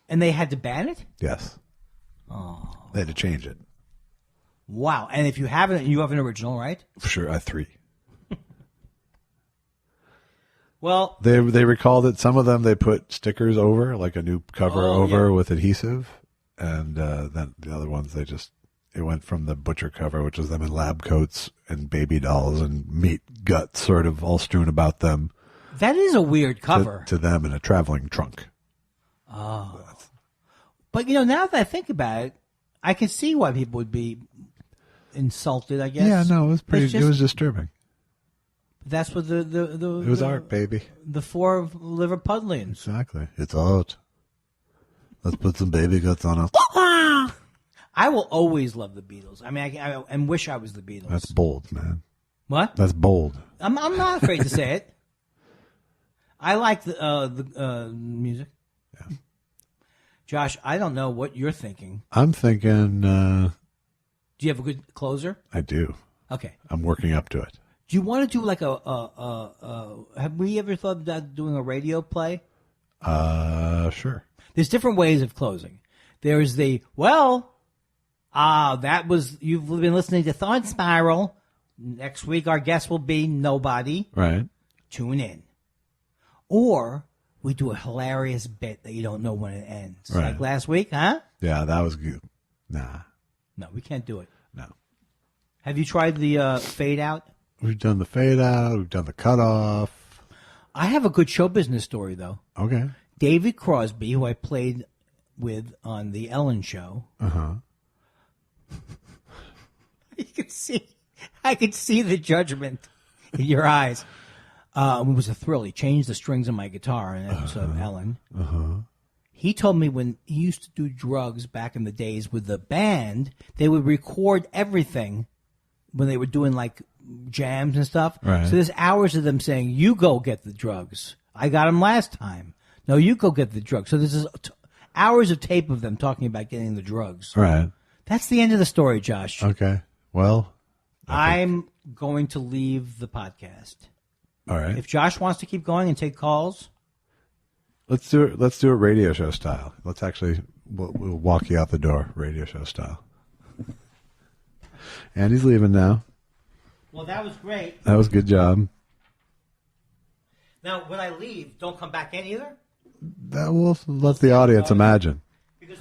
And they had to ban it? Yes. Oh. They had to change it. Wow. And if you have it, you have an original, right? For sure, I have 3. Well, they recalled that some of them they put stickers over, like a new cover with adhesive, and then the other ones it went from the Butcher cover, which was them in lab coats and baby dolls and meat guts sort of all strewn about them. That is a weird cover. To them in a traveling trunk. Oh. But, now that I think about it, I can see why people would be insulted, I guess. Yeah, no, it was disturbing. That's what it was art, baby. The 4 Liverpudlians. Exactly. It's art. Let's put some baby guts on us. I will always love the Beatles. I mean, I wish I was the Beatles. That's bold, man. What? That's bold. I'm not afraid to say it. I like the music. Yeah. Josh, I don't know what you're thinking. I'm thinking. Do you have a good closer? I do. Okay. I'm working up to it. Do you want to do like have we ever thought about doing a radio play? Sure. There's different ways of closing. There's you've been listening to Thought Spiral. Next week our guest will be nobody. Right. Tune in. Or we do a hilarious bit that you don't know when it ends. Right. Like last week, huh? Yeah, that was good. Nah. No, we can't do it. No. Have you tried the fade out? We've done the fade out. We've done the cutoff. I have a good show business story, though. Okay. David Crosby, who I played with on the Ellen Show. Uh-huh. I could see the judgment in your eyes. It was a thrill. He changed the strings on my guitar in an episode of Ellen. Uh-huh. He told me when he used to do drugs back in the days with the band, they would record everything when they were doing like jams and stuff. Right. So there's hours of them saying, you go get the drugs. I got them last time. No, you go get the drugs. So there's hours of tape of them talking about getting the drugs. Right. That's the end of the story, Josh. Okay. Well, I'm going to leave the podcast. All right. If Josh wants to keep going and take calls. Let's do it. Let's do it radio show style. Let's actually, we'll walk you out the door, radio show style. Andy's leaving now. Well, that was great. That was a good job. Now, when I leave, don't come back in either? That will let the audience imagine. Because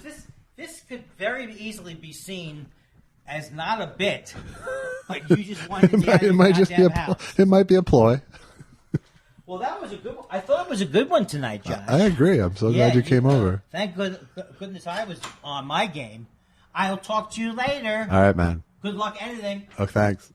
this could very easily be seen as not a bit, but you just wanted to it might just be it might be a ploy. Well, that was a good one. I thought it was a good one tonight, Josh. I agree. I'm so glad you came over. Thank goodness I was on my game. I'll talk to you later. All right, man. Good luck editing. Oh, thanks.